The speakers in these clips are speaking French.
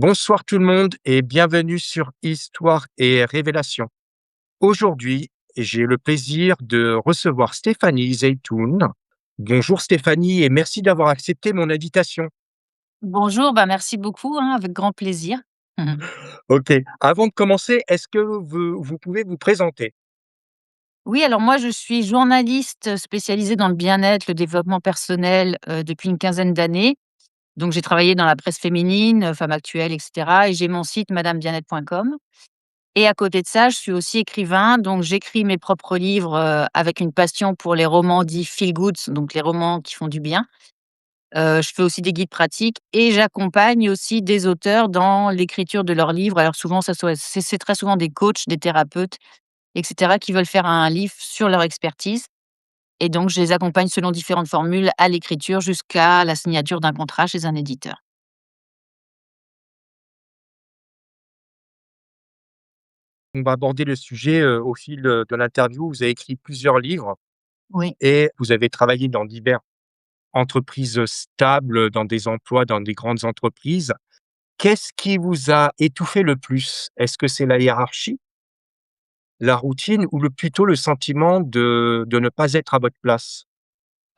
Bonsoir tout le monde et bienvenue sur Histoire et Révélation. Aujourd'hui, j'ai le plaisir de recevoir Stéphanie Zeytoun. Bonjour Stéphanie et merci d'avoir accepté mon invitation. Bonjour, bah, merci beaucoup, hein, avec grand plaisir. Mmh. Ok, avant de commencer, est-ce que vous pouvez vous présenter? Oui, alors moi, je suis journaliste spécialisée dans le bien-être, le développement personnel, depuis une quinzaine d'années. Donc j'ai travaillé dans la presse féminine, Femme Actuelle et cetera et j'ai mon site madamebienêtre.com et à côté de ça, je suis aussi écrivain, donc j'écris mes propres livres, avec une passion pour les romans dits feel good, donc les romans qui font du bien. Je fais aussi des guides pratiques et j'accompagne aussi des auteurs dans l'écriture de leurs livres. Alors souvent, ça soit c'est très souvent des coachs, des thérapeutes et cetera, qui veulent faire un livre sur leur expertise et donc je les accompagne selon différentes formules à l'écriture jusqu'à la signature d'un contrat chez un éditeur. On va aborder le sujet au fil de l'interview. Vous avez écrit plusieurs livres Oui. et vous avez travaillé dans diverses entreprises stables, dans des emplois, dans des grandes entreprises. Qu'est-ce qui vous a étouffé le plus? Est-ce que c'est la hiérarchie? La routine ou plutôt le sentiment de ne pas être à votre place?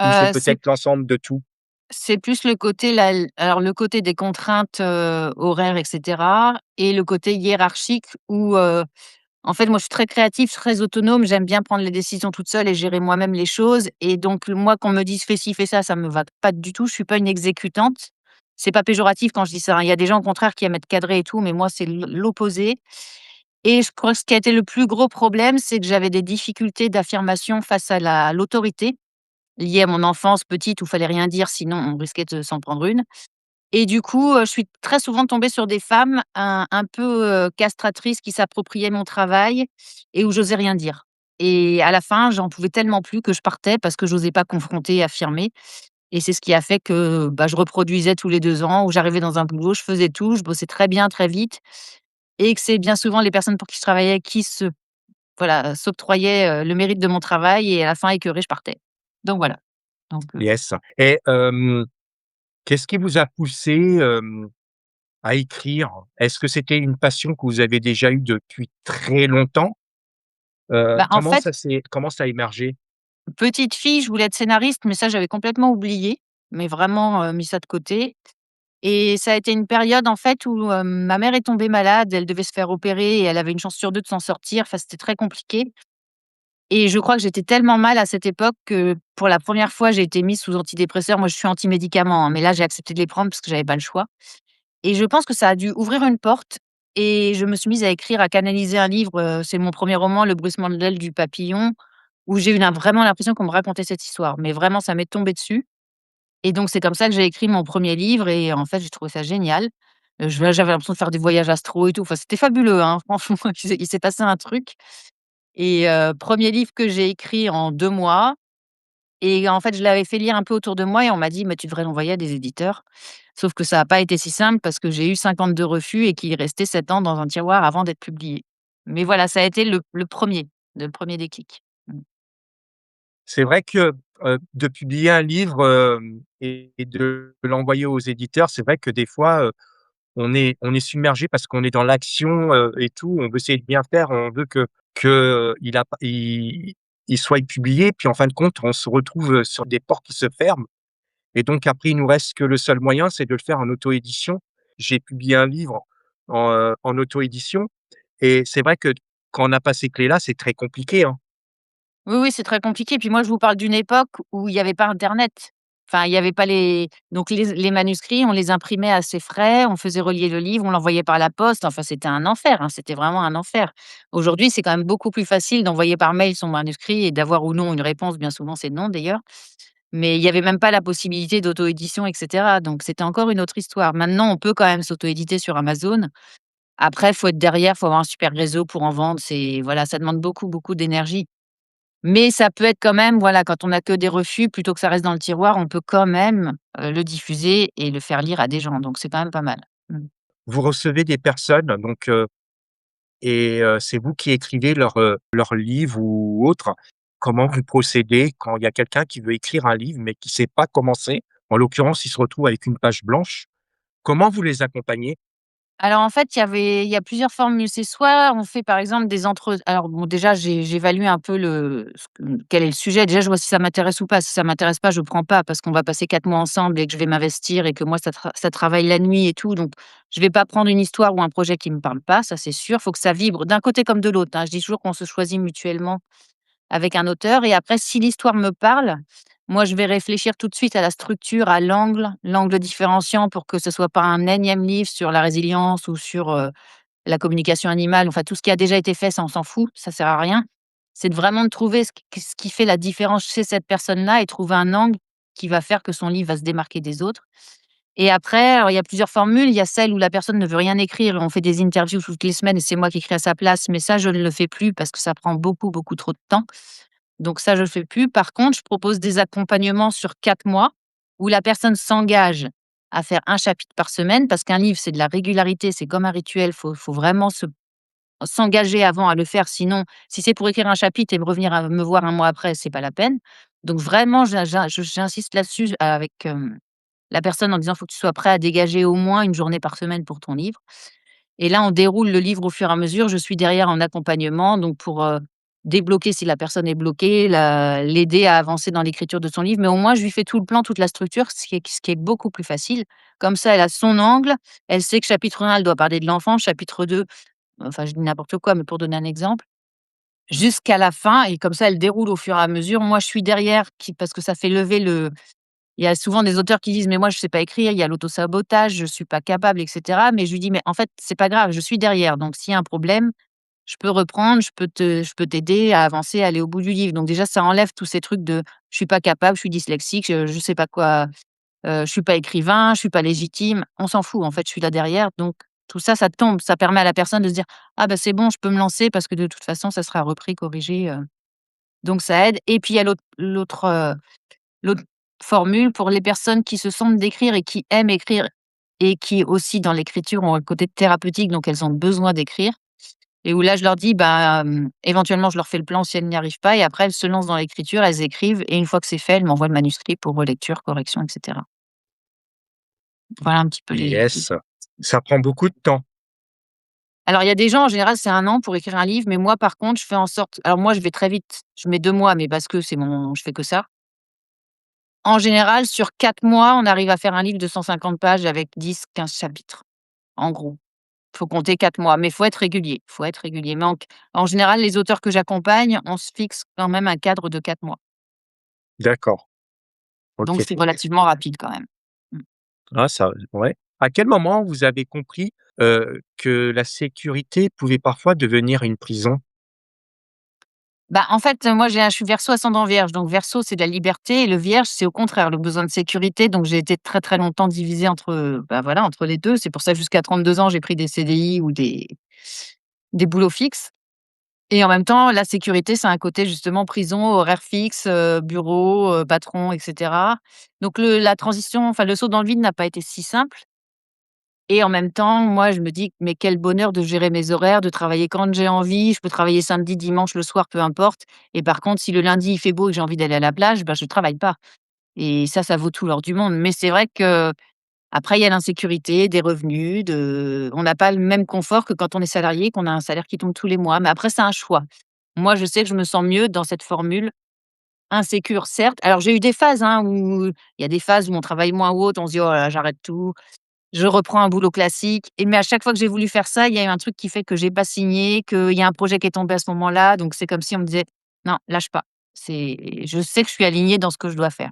Ou c'est C'est peut-être l'ensemble de tout? c'est plus le côté là alors le côté des contraintes, horaires et cetera et le côté hiérarchique où, en fait, moi, je suis très créative, très autonome, j'aime bien prendre les décisions toute seule et gérer moi-même les choses et donc moi, qu'on me dise: «Fais ci, fais ça», ça me va pas du tout. Je suis pas une exécutante. C'est pas péjoratif quand je dis ça, hein. Il y a des gens, au contraire, qui aiment être cadrés et tout, mais moi, c'est l'opposé et je crois que ce qui a été le plus gros problème, c'est que j'avais des difficultés d'affirmation face à l'autorité, liées à mon enfance petite où fallait rien dire, sinon on risquait de s'en prendre une et du coup, je suis très souvent tombée sur des femmes un peu, castratrices qui s'appropriaient mon travail et où j'osais rien dire et à la fin, j'en pouvais tellement plus que je partais parce que j'osais pas confronter et affirmer et c'est ce qui a fait que, bah, je reproduisais tous les 2 ans où j'arrivais dans un boulot, je faisais tout, je bossais très bien, très vite et que c'est bien souvent les personnes pour qui je travaillais qui s'octroyaient, le mérite de mon travail et à la fin écœurée, je partais. Donc voilà, donc Yes. Et qu'est-ce qui vous a poussé, à écrire? Est-ce que c'était une passion que vous avez déjà eue depuis très longtemps? bah, en fait, Comment ça a émergé? petite fille, je voulais être scénariste, mais ça, j'avais complètement oublié, mais vraiment, mis ça de côté et ça a été une période, en fait, où, ma mère est tombée malade. Elle devait se faire opérer et elle avait une chance sur 2 de s'en sortir. Enfin, c'était très compliqué et je crois que j'étais tellement mal à cette époque que, pour la première fois, j'ai été mise sous antidépresseurs. Moi, je suis anti-médicaments, hein, mais là, j'ai accepté de les prendre parce que j'avais pas le choix et je pense que ça a dû ouvrir une porte et je me suis mise à écrire, à canaliser un livre, c'est mon premier roman, Le bruissement de l'aile du papillon, où j'ai eu vraiment l'impression qu'on me racontait cette histoire, mais vraiment ça m'est tombé dessus et donc c'est comme ça que j'ai écrit mon premier livre et en fait, j'ai trouvé ça génial. J'avais l'impression de faire des voyages astro et tout, enfin, c'était fabuleux, hein, franchement, il s'est passé un truc et 1er livre que j'ai écrit en 2 mois et en fait, je l'avais fait lire un peu autour de moi et on m'a dit: «Mais tu devrais l'envoyer à des éditeurs». Sauf que ça a pas été si simple parce que j'ai eu 52 refus et qu'il est resté 7 ans dans un tiroir avant d'être publié. Mais voilà, ça a été le 1er, le 1er déclic. Mmh. C'est vrai que, de publier un livre, et de l'envoyer aux éditeurs, c'est vrai que des fois, on est submergé parce qu'on est dans l'action, et tout. On veut essayer de bien faire, on veut que il a pas il soit publié, puis en fin de compte, on se retrouve, sur des portes qui se ferment et donc après, il nous reste que le seul moyen, c'est de le faire en auto-édition. J'ai publié un livre en auto-édition et c'est vrai que quand on n'a pas ces clés-là, c'est très compliqué, hein. Oui, oui, c'est très compliqué. Puis moi, je vous parle d'une époque où il y avait pas internet. Enfin, il y avait pas les manuscrits, on les imprimait à ses frais, on faisait relier le livre, on l'envoyait par la poste. Enfin, c'était un enfer, hein, c'était vraiment un enfer. Aujourd'hui, c'est quand même beaucoup plus facile d'envoyer par mail son manuscrit et d'avoir ou non une réponse. Bien souvent, c'est non d'ailleurs. Mais il y avait même pas la possibilité d'auto-édition et cetera. Donc c'était encore une autre histoire. Maintenant, on peut quand même s'auto-éditer sur Amazon. Après, il faut être derrière, il faut avoir un super réseau pour en vendre. C'est voilà, ça demande beaucoup, beaucoup d'énergie. Mais ça peut être quand même, voilà, quand on a que des refus, plutôt que ça reste dans le tiroir, on peut quand même, le diffuser et le faire lire à des gens, donc c'est quand même pas mal. Mmh. Vous recevez des personnes donc et c'est vous qui écrivez leur livre ou autre. Comment vous procédez quand il y a quelqu'un qui veut écrire un livre, mais qui sait pas commencer? En l'occurrence, il se retrouve avec une page blanche. Comment vous les accompagnez? Alors en fait, il y a plusieurs formules. C'est soit on fait par exemple des alors bon déjà j'évalue un peu quel est le sujet. Déjà je vois si ça m'intéresse ou pas. Si ça m'intéresse pas, je prends pas parce qu'on va passer 4 mois ensemble et que je vais m'investir et que moi ça travaille la nuit et tout, donc je vais pas prendre une histoire ou un projet qui me parle pas, ça c'est sûr. Faut que ça vibre d'un côté comme de l'autre, hein. Je dis toujours qu'on se choisit mutuellement avec un auteur et après si l'histoire me parle, moi je vais réfléchir tout de suite à la structure, à l'angle différenciant pour que ce soit pas un énième livre sur la résilience ou sur, la communication animale, enfin tout ce qui a déjà été fait, ça on s'en fout, ça sert à rien. C'est de vraiment de trouver ce qui fait la différence chez cette personne-là et trouver un angle qui va faire que son livre va se démarquer des autres. Et après, alors il y a plusieurs formules. Il y a celle où la personne ne veut rien écrire et on fait des interviews toutes les semaines et c'est moi qui écris à sa place, mais ça je ne le fais plus parce que ça prend beaucoup, beaucoup trop de temps. Donc ça, je le fais plus. Par contre, je propose des accompagnements sur 4 mois où la personne s'engage à faire un chapitre par semaine parce qu'un livre, c'est de la régularité, c'est comme un rituel. Faut vraiment s'engager avant à le faire. Sinon, si c'est pour écrire un chapitre et me revenir à me voir un mois après, c'est pas la peine. Donc vraiment, j'insiste là-dessus avec, la personne en disant: «Faut que tu sois prêt à dégager au moins une journée par semaine pour ton livre». Et là, on déroule le livre au fur et à mesure. Je suis derrière en accompagnement, donc pour, débloquer si la personne est bloquée, l'aider à avancer dans l'écriture de son livre. Mais au moins, je lui fais tout le plan, toute la structure, ce qui est beaucoup plus facile. Comme ça, elle a son angle, elle sait que chapitre 1, elle doit parler de l'enfant, chapitre 2, enfin, je dis n'importe quoi, mais pour donner un exemple, jusqu'à la fin et comme ça, elle déroule au fur et à mesure. Moi, je suis derrière parce que ça fait lever le il y a souvent des auteurs qui disent: «Mais moi, je sais pas écrire, il y a l'auto-sabotage, je suis pas capable et cetera». Mais je lui dis: «Mais en fait, c'est pas grave, je suis derrière, donc s'il y a un problème, je peux reprendre, je peux t'aider à avancer, à aller au bout du livre». Donc déjà, ça enlève tous ces trucs de: «Je suis pas capable, je suis dyslexique, je sais pas quoi, je suis pas écrivain, je suis pas légitime». On s'en fout, en fait, je suis là derrière, donc tout ça, ça tombe. Ça permet à la personne de se dire: «Ah bah, c'est bon, je peux me lancer parce que de toute façon, ça sera repris, corrigé», donc ça aide et puis il y a l'autre formule pour les personnes qui se sentent d'écrire et qui aiment écrire et qui aussi dans l'écriture ont un côté thérapeutique, donc elles ont besoin d'écrire et où là je leur dis, bah, éventuellement je leur fais le plan si elles n'y arrivent pas et après elles se lancent dans l'écriture, elles écrivent et une fois que c'est fait, elles m'envoient le manuscrit pour relecture, correction et cetera. Voilà un petit peu les Yes, ça prend beaucoup de temps. alors il y a des gens en général c'est 1 an pour écrire un livre, mais moi par contre je fais en sorte alors moi je vais très vite, je mets 2 mois, mais parce que c'est mon je fais que ça. En général sur 4 mois, on arrive à faire un livre de 150 pages avec 10-15 chapitres, en gros. Faut compter 4 mois, mais faut être régulier. Mais en général, les auteurs que j'accompagne, on se fixe quand même un cadre de 4 mois. D'accord, Donc OK. c'est relativement rapide quand même. Mmh. Ah ça ouais. À quel moment vous avez compris, que la sécurité pouvait parfois devenir une prison? Bah, en fait, moi je suis Verseau ascendant Vierge, donc Verseau, c'est de la liberté et le Vierge, c'est au contraire le besoin de sécurité. Donc j'ai été très, très longtemps divisée entre, bah, voilà, entre les 2. C'est pour ça que jusqu'à 32 ans, j'ai pris des CDI ou des boulots fixes. Et en même temps, la sécurité, c'est un côté justement prison, horaire fixe, bureau, patron et cetera. Donc la transition, enfin le saut dans le vide n'a pas été si simple et en même temps, moi, je me dis: «Mais quel bonheur de gérer mes horaires, de travailler quand j'ai envie. Je peux travailler samedi, dimanche, le soir, peu importe et par contre, si le lundi, il fait beau et que j'ai envie d'aller à la plage, bah, je travaille pas» et ça vaut tout l'or du monde. Mais c'est vrai que après, il y a l'insécurité des revenus, on n'a pas le même confort que quand on est salarié, qu'on a un salaire qui tombe tous les mois. Mais après, c'est un choix. Moi, je sais que je me sens mieux dans cette formule insécure, certes. Alors, j'ai eu des phases, hein, où il y a des phases où on travaille moins ou autre, on se dit: «Oh là là, j'arrête tout, je reprends un boulot classique» et mais à chaque fois que j'ai voulu faire ça, il y a eu un truc qui fait que j'ai pas signé, qu'il y a un projet qui est tombé à ce moment-là. Donc c'est comme si on me disait: «Non, lâche pas». Je sais que je suis alignée dans ce que je dois faire.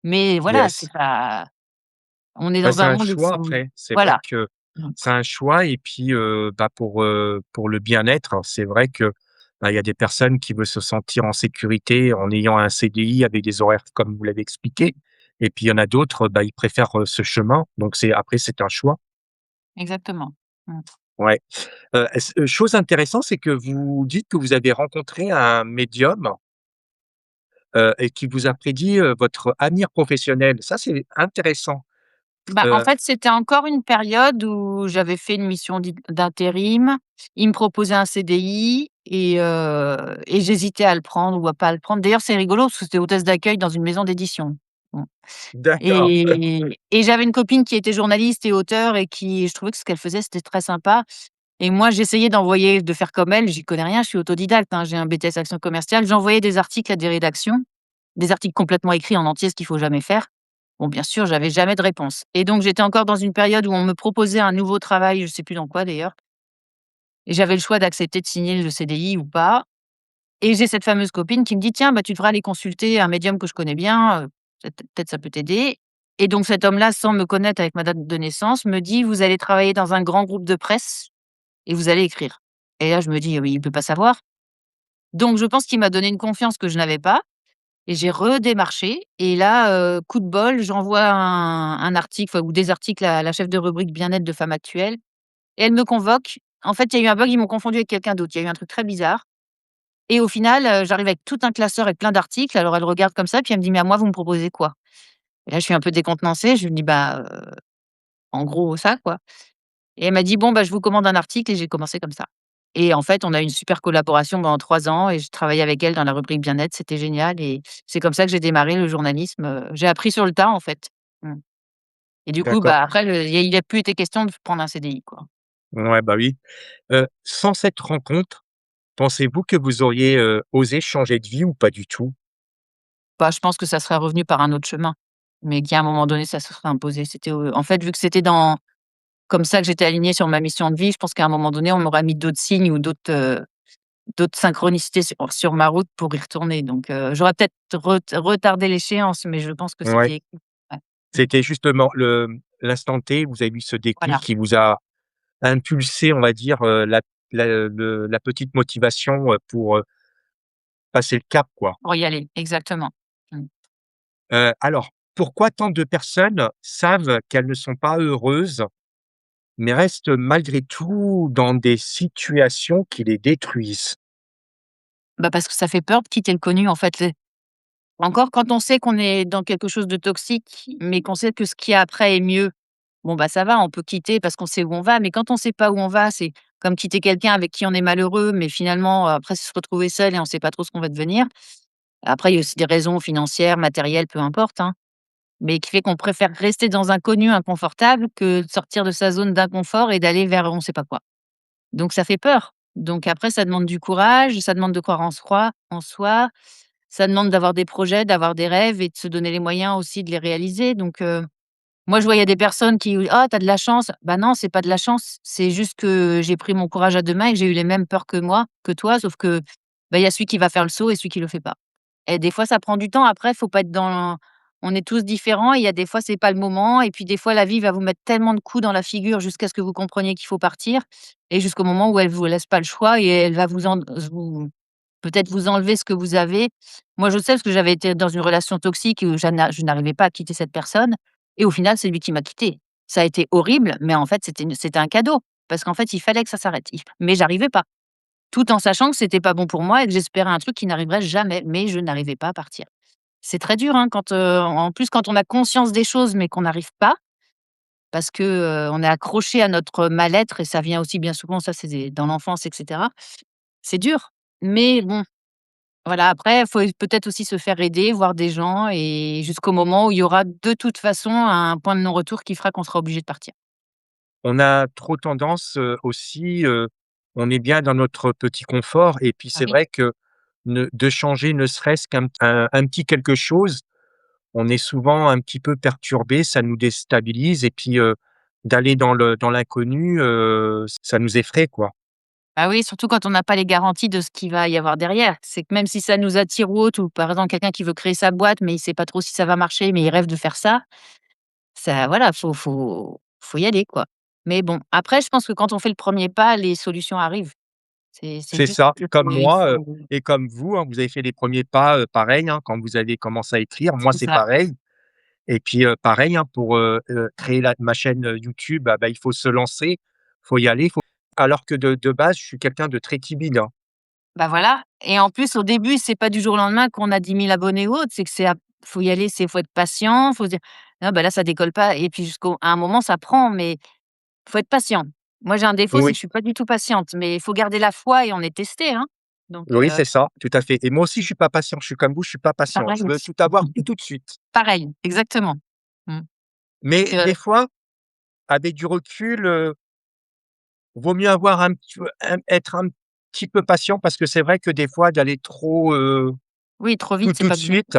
Mais voilà, Yes. c'est pas on est Bah, dans c'est un un monde où choix faut après. C'est vrai voilà. que Mmh. c'est un choix et puis, bah, pour le bien-être, c'est vrai que, bah, il y a des personnes qui veulent se sentir en sécurité en ayant un CDI avec des horaires comme vous l'avez expliqué et puis il y en a d'autres, bah, ils préfèrent, ce chemin donc c'est un choix. Exactement. Mmh. Ouais. Chose intéressante, c'est que vous dites que vous avez rencontré un médium, et qui vous a prédit, votre avenir professionnel. Ça, c'est intéressant. Bah, en Heu, fait, c'était encore une période où j'avais fait une mission d'intérim. Il me proposait un CDI et j'hésitais à le prendre ou à pas le prendre. D'ailleurs, c'est rigolo parce que c'était hôtesse d'accueil dans une maison d'édition. Bon D'accord, et j'avais une copine qui était journaliste et auteure et qui je trouvais que ce qu'elle faisait, c'était très sympa et moi, j'essayais de faire comme elle. J'y connais rien, je suis autodidacte, hein, j'ai un BTS action commerciale. J'envoyais des articles à des rédactions, des articles complètement écrits en entier, ce qu'il faut jamais faire. Bon, bien sûr, j'avais jamais de réponse et donc j'étais encore dans une période où on me proposait un nouveau travail, je sais plus dans quoi d'ailleurs et j'avais le choix d'accepter de signer le CDI ou pas et j'ai cette fameuse copine qui me dit: «Tiens, bah, tu devrais aller consulter un médium que je connais bien, peut-être ça peut t'aider» et donc cet homme-là, sans me connaître avec ma date de naissance, me dit: «Vous allez travailler dans un grand groupe de presse et vous allez écrire» et là, je me dis: «Oui, il peut pas savoir». Donc je pense qu'il m'a donné une confiance que je n'avais pas et j'ai redémarché et là, coup de bol, j'envoie un article, enfin ou des articles à la chef de rubrique bien-être de Femme Actuelle et elle me convoque. En fait, il y a eu un bug, ils m'ont confondu avec quelqu'un d'autre. Il y a eu un truc très bizarre et au final, j'arrive avec tout un classeur avec plein d'articles. Alors elle regarde comme ça, puis elle me dit: «Mais à moi, vous me proposez quoi?» Et là, je suis un peu décontenancée. Je lui dis: «Bah, en gros ça, quoi». Et elle m'a dit: «Bon, bah, je vous commande un article» et j'ai commencé comme ça. Et en fait, on a eu une super collaboration pendant 3 ans et je travaillais avec elle dans la rubrique bien-être, c'était génial et c'est comme ça que j'ai démarré le journalisme, j'ai appris sur le tas, en fait. Mmh et du coup, d'accord. bah, après il a plus été question de prendre un CDI, quoi. Ouais, bah, oui. Sans cette rencontre, pensez-vous que vous auriez, osé changer de vie ou pas du tout? Bah, je pense que ça serait revenu par un autre chemin, mais qu'à un moment donné, ça se serait imposé. C'était, en fait, vu que c'était dans comme ça que j'étais alignée sur ma mission de vie, je pense qu'à un moment donné, on m'aurait mis d'autres signes ou d'autres synchronicités sur ma route pour y retourner donc j'aurais peut-être retardé l'échéance, mais je pense que Ouais, c'était écrit. Ouais. Mmh. c'était justement l'instant T, vous avez eu ce déclic Voilà, qui vous a impulsé, on va dire, la petite motivation, pour, passer le cap, quoi. pour y aller, exactement. Mmh. Alors, pourquoi tant de personnes savent qu'elles ne sont pas heureuses, mais restent malgré tout dans des situations qui les détruisent? Bah, parce que ça fait peur de quitter le connu, en fait, c'est encore quand on sait qu'on est dans quelque chose de toxique, mais qu'on sait que ce qu'il y a après est mieux, bon, bah, ça va, on peut quitter parce qu'on sait où on va, mais quand on sait pas où on va, c'est comme quitter quelqu'un avec qui on est malheureux, mais finalement, après, c'est se retrouver seul et on sait pas trop ce qu'on va devenir. Après, il y a aussi des raisons financières, matérielles, peu importe, hein. Mais qui fait qu'on préfère rester dans un connu inconfortable que de sortir de sa zone d'inconfort et d'aller vers on ne sait pas quoi. Donc ça fait peur. Donc après ça demande du courage, ça demande de croire en soi, ça demande d'avoir des projets, d'avoir des rêves et de se donner les moyens aussi de les réaliser. Donc moi je voyais des personnes qui: «Ah, tu as de la chance». Bah non, c'est pas de la chance, c'est juste que j'ai pris mon courage à 2 mains et que j'ai eu les mêmes peurs que moi, que toi, sauf que, bah, il y a celui qui va faire le saut et celui qui le fait pas. Et des fois, ça prend du temps. Après, faut pas être dans on est tous différents. Il y a des fois, c'est pas le moment et puis des fois, la vie va vous mettre tellement de coups dans la figure jusqu'à ce que vous compreniez qu'il faut partir et jusqu'au moment où elle vous laisse pas le choix et elle va vous peut-être vous enlever ce que vous avez. Moi, je sais parce que j'avais été dans une relation toxique où je n'arrivais pas à quitter cette personne et au final, c'est lui qui m'a quittée. Ça a été horrible, mais en fait, c'était un cadeau parce qu'en fait, il fallait que ça s'arrête. Mais j'arrivais pas. Tout en sachant que c'était pas bon pour moi et que j'espérais un truc qui n'arriverait jamais, mais je n'arrivais pas à partir. C'est très dur, hein, quand, en plus, quand on a conscience des choses, mais qu'on n'arrive pas, parce que, on est accroché à notre mal-être et ça vient aussi bien souvent, ça c'est dans l'enfance et cetera. C'est dur, mais bon, voilà, après, il faut peut-être aussi se faire aider, voir des gens et jusqu'au moment où il y aura de toute façon un point de non-retour qui fera qu'on sera obligé de partir. On a trop tendance, aussi, on est bien dans notre petit confort et puis Ah c'est oui. vrai que de changer ne serait-ce qu'un petit quelque chose, on est souvent un petit peu perturbé, ça nous déstabilise et puis, d'aller dans l'inconnu, ça nous effraie, quoi. Ah oui, surtout quand on n'a pas les garanties de ce qu'il va y avoir derrière. C'est que même si ça nous attire ou autre, ou par exemple quelqu'un qui veut créer sa boîte, mais il sait pas trop si ça va marcher, mais il rêve de faire ça, ça voilà, faut y aller, quoi. Mais bon, après je pense que quand on fait le premier pas, les solutions arrivent. C'est C'est juste ça, qu'il comme faut il moi, faut et comme vous, hein, vous avez fait les premiers pas, pareil, hein, quand vous avez commencé à écrire. Moi, c'est c'est ça. pareil et puis, pareil, hein, pour, créer ma chaîne, YouTube, bah, il faut se lancer, faut y aller, faut alors que de base, je suis quelqu'un de très timide, hein. Bah, voilà et en plus au début, c'est pas du jour au lendemain qu'on a 10 000 abonnés ou autre, c'est que faut y aller, faut être patient, faut se dire: «Ah bah, là ça décolle pas» et puis jusqu'au à un moment ça prend, mais faut être patient. Moi j'ai un défaut, c'est que Oui, je suis pas du tout patiente, mais il faut garder la foi et on est testé, hein. Donc Oui, c'est ça, tout à fait et moi aussi je suis pas patient, je suis comme vous, je suis pas patient. pareil, Je veux tout avoir tout de suite. pareil, exactement. Mmh. Donc Mais des fois, avec du recul, vaut mieux avoir un petit peu être un petit peu patient parce que c'est vrai que des fois d'aller trop, oui, trop vite, c'est tout de pas bien. suite,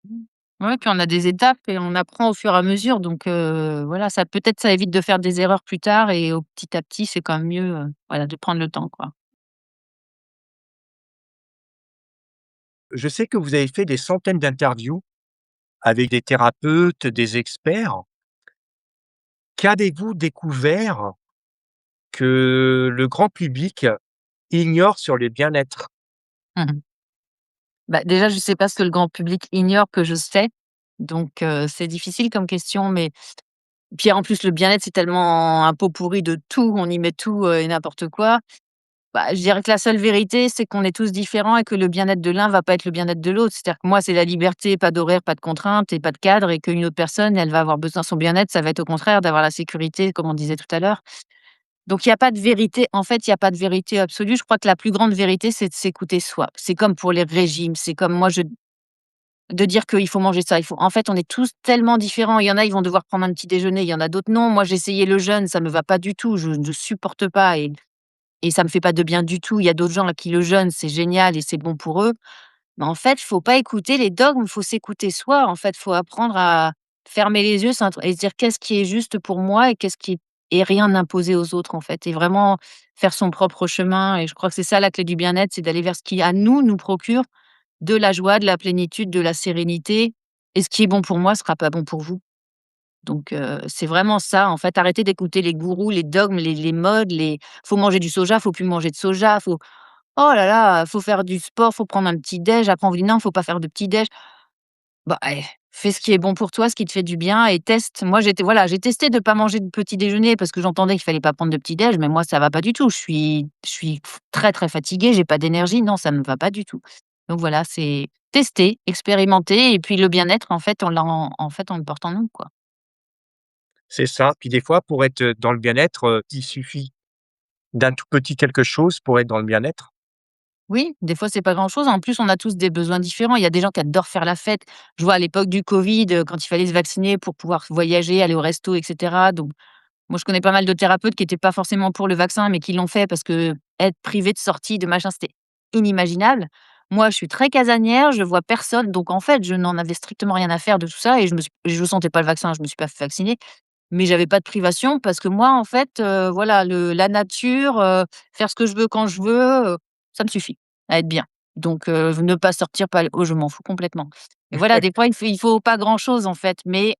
Mmh. Ouais, puis on a des étapes et on apprend au fur et à mesure donc voilà, ça peut-être ça évite de faire des erreurs plus tard et au petit à petit, c'est quand même mieux, voilà, de prendre le temps, quoi. je sais que vous avez fait des centaines d'interviews avec des thérapeutes, des experts. Qu'avez-vous découvert que le grand public ignore sur le bien-être? Mmh mh. Bah, déjà, je sais pas ce que le grand public ignore que je sais, donc c'est difficile comme question, mais puis en plus, le bien-être, c'est tellement un pot pourri de tout, on y met tout, et n'importe quoi. Bah, je dirais que la seule vérité, c'est qu'on est tous différents et que le bien-être de l'un va pas être le bien-être de l'autre. C'est-à-dire que moi, c'est la liberté, pas d'horaire, pas de contraintes et pas de cadre et qu'une autre personne, elle va avoir besoin son bien-être, ça va être au contraire d'avoir la sécurité, comme on disait tout à l'heure. Donc il y a pas de vérité en fait, il y a pas de vérité absolue. Je crois que la plus grande vérité, c'est de s'écouter soi. C'est comme pour les régimes, c'est comme moi je de dire qu'il faut manger ça, il faut en fait, on est tous tellement différents. Il y en a, ils vont devoir prendre un petit déjeuner, il y en a d'autres non. Moi, j'ai essayé le jeûne, ça me va pas du tout, je ne supporte pas et ça me fait pas de bien du tout. Il y a d'autres gens là qui le jeûnent, c'est génial et c'est bon pour eux. Mais en fait, faut pas écouter les dogmes, il faut s'écouter soi. En fait, faut apprendre à fermer les yeux et se dire: «Qu'est-ce qui est juste pour moi et qu'est-ce qui est» et rien imposer aux autres, en fait et vraiment faire son propre chemin et je crois que c'est ça la clé du bien-être, c'est d'aller vers ce qui, à nous, nous procure de la joie, de la plénitude, de la sérénité et ce qui est bon pour moi sera pas bon pour vous. Donc c'est vraiment ça, en fait, arrêter d'écouter les gourous, les dogmes, les modes, les faut manger du soja, faut plus manger de soja, faut oh là là, faut faire du sport, faut prendre un petit déj. Après on vous dit: «Non, faut pas faire de petit déj». Bah, fais ce qui est bon pour toi, ce qui te fait du bien et teste. Moi, j'ai testé de pas manger de petit déjeuner parce que j'entendais qu'il fallait pas prendre de petit déj, mais moi ça va pas du tout. Je suis très, très fatiguée, j'ai pas d'énergie. Non, ça me va pas du tout. Donc voilà, c'est tester, expérimenter et puis le bien-être, en fait, on le porte en nous, quoi. C'est ça, puis des fois pour être, dans le bien-être, il suffit d'un tout petit quelque chose pour être dans le bien-être. Oui, des fois, c'est pas grand-chose. En plus, on a tous des besoins différents. Il y a des gens qui adorent faire la fête. Je vois à l'époque du covid, quand il fallait se vacciner pour pouvoir voyager, aller au resto et cetera. Donc moi, je connais pas mal de thérapeutes qui étaient pas forcément pour le vaccin, mais qui l'ont fait parce que être privé de sortie, de machin, c'était inimaginable. Moi, je suis très casanière, je vois personne, donc en fait, je n'en avais strictement rien à faire de tout ça et je sentais pas le vaccin, je me suis pas fait vacciner. Mais j'avais pas de privation parce que moi, en fait, voilà, le la nature, faire ce que je veux quand je veux, ça me suffit à être bien. Donc ne pas sortir, pas aller oh, je m'en fous complètement. Et voilà, des fois, il faut pas grand-chose, en fait, mais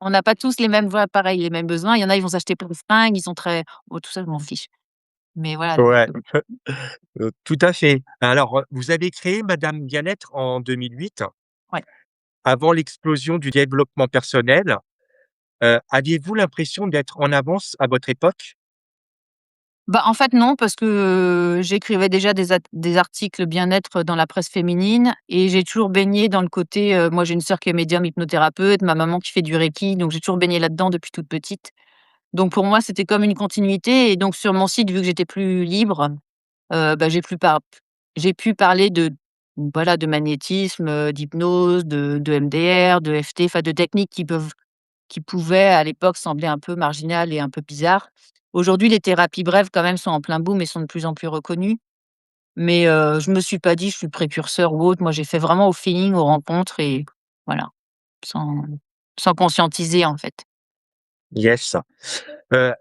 on n'a pas tous les mêmes voilà, pareil, les mêmes besoins. Il y en a, ils vont s'acheter plein de fringues, ils sont très oh, tout ça, je m'en fiche. Mais voilà, donc Ouais, tout à fait. Alors, vous avez créé Madame Bien-être en 2008, ouais. avant l'explosion du développement personnel. Aviez-vous l'impression d'être en avance à votre époque? Bah, en fait, non, parce que, j'écrivais déjà des articles bien-être dans la presse féminine et j'ai toujours baigné dans le côté, moi, j'ai une sœur qui est médium hypnothérapeute, ma maman qui fait du reiki, donc j'ai toujours baigné là-dedans depuis toute petite. Donc pour moi, c'était comme une continuité et donc sur mon site, vu que j'étais plus libre, bah, j'ai pu parler de voilà, de magnétisme, d'hypnose, de MDR, de FT, enfin de techniques qui pouvaient à l'époque sembler un peu marginales et un peu bizarres. Aujourd'hui, les thérapies brèves quand même sont en plein boom et sont de plus en plus reconnues. Mais, je me suis pas dit: «Je suis précurseur» ou autre. Moi, j'ai fait vraiment au feeling, aux rencontres et voilà, sans sans conscientiser, en fait. Yes.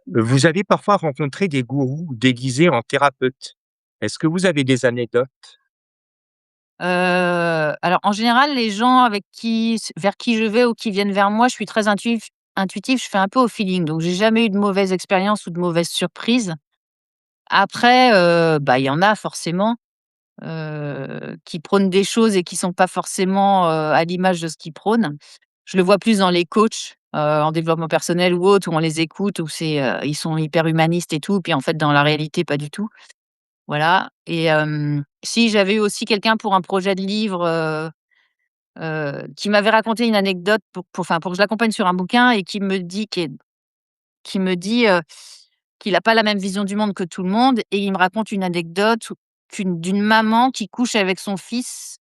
Vous avez parfois rencontré des gourous déguisés en thérapeutes. Est-ce que vous avez des anecdotes? Alors en général, les gens vers qui je vais ou qui viennent vers moi, je suis très intuitive, je fais un peu au feeling, donc j'ai jamais eu de mauvaise expérience ou de mauvaise surprise. Après, bah, il y en a forcément, qui prônent des choses et qui sont pas forcément, à l'image de ce qu'ils prônent. Je le vois plus dans les coachs, en développement personnel ou autres, où on les écoute, où ils sont hyper humanistes et tout, puis en fait dans la réalité pas du tout. Voilà et si j'avais eu aussi quelqu'un pour un projet de livre, qui m'avait raconté une anecdote pour que je l'accompagne sur un bouquin et qui me dit, qu'il a pas la même vision du monde que tout le monde et il me raconte une anecdote d'une maman qui couche avec son fils,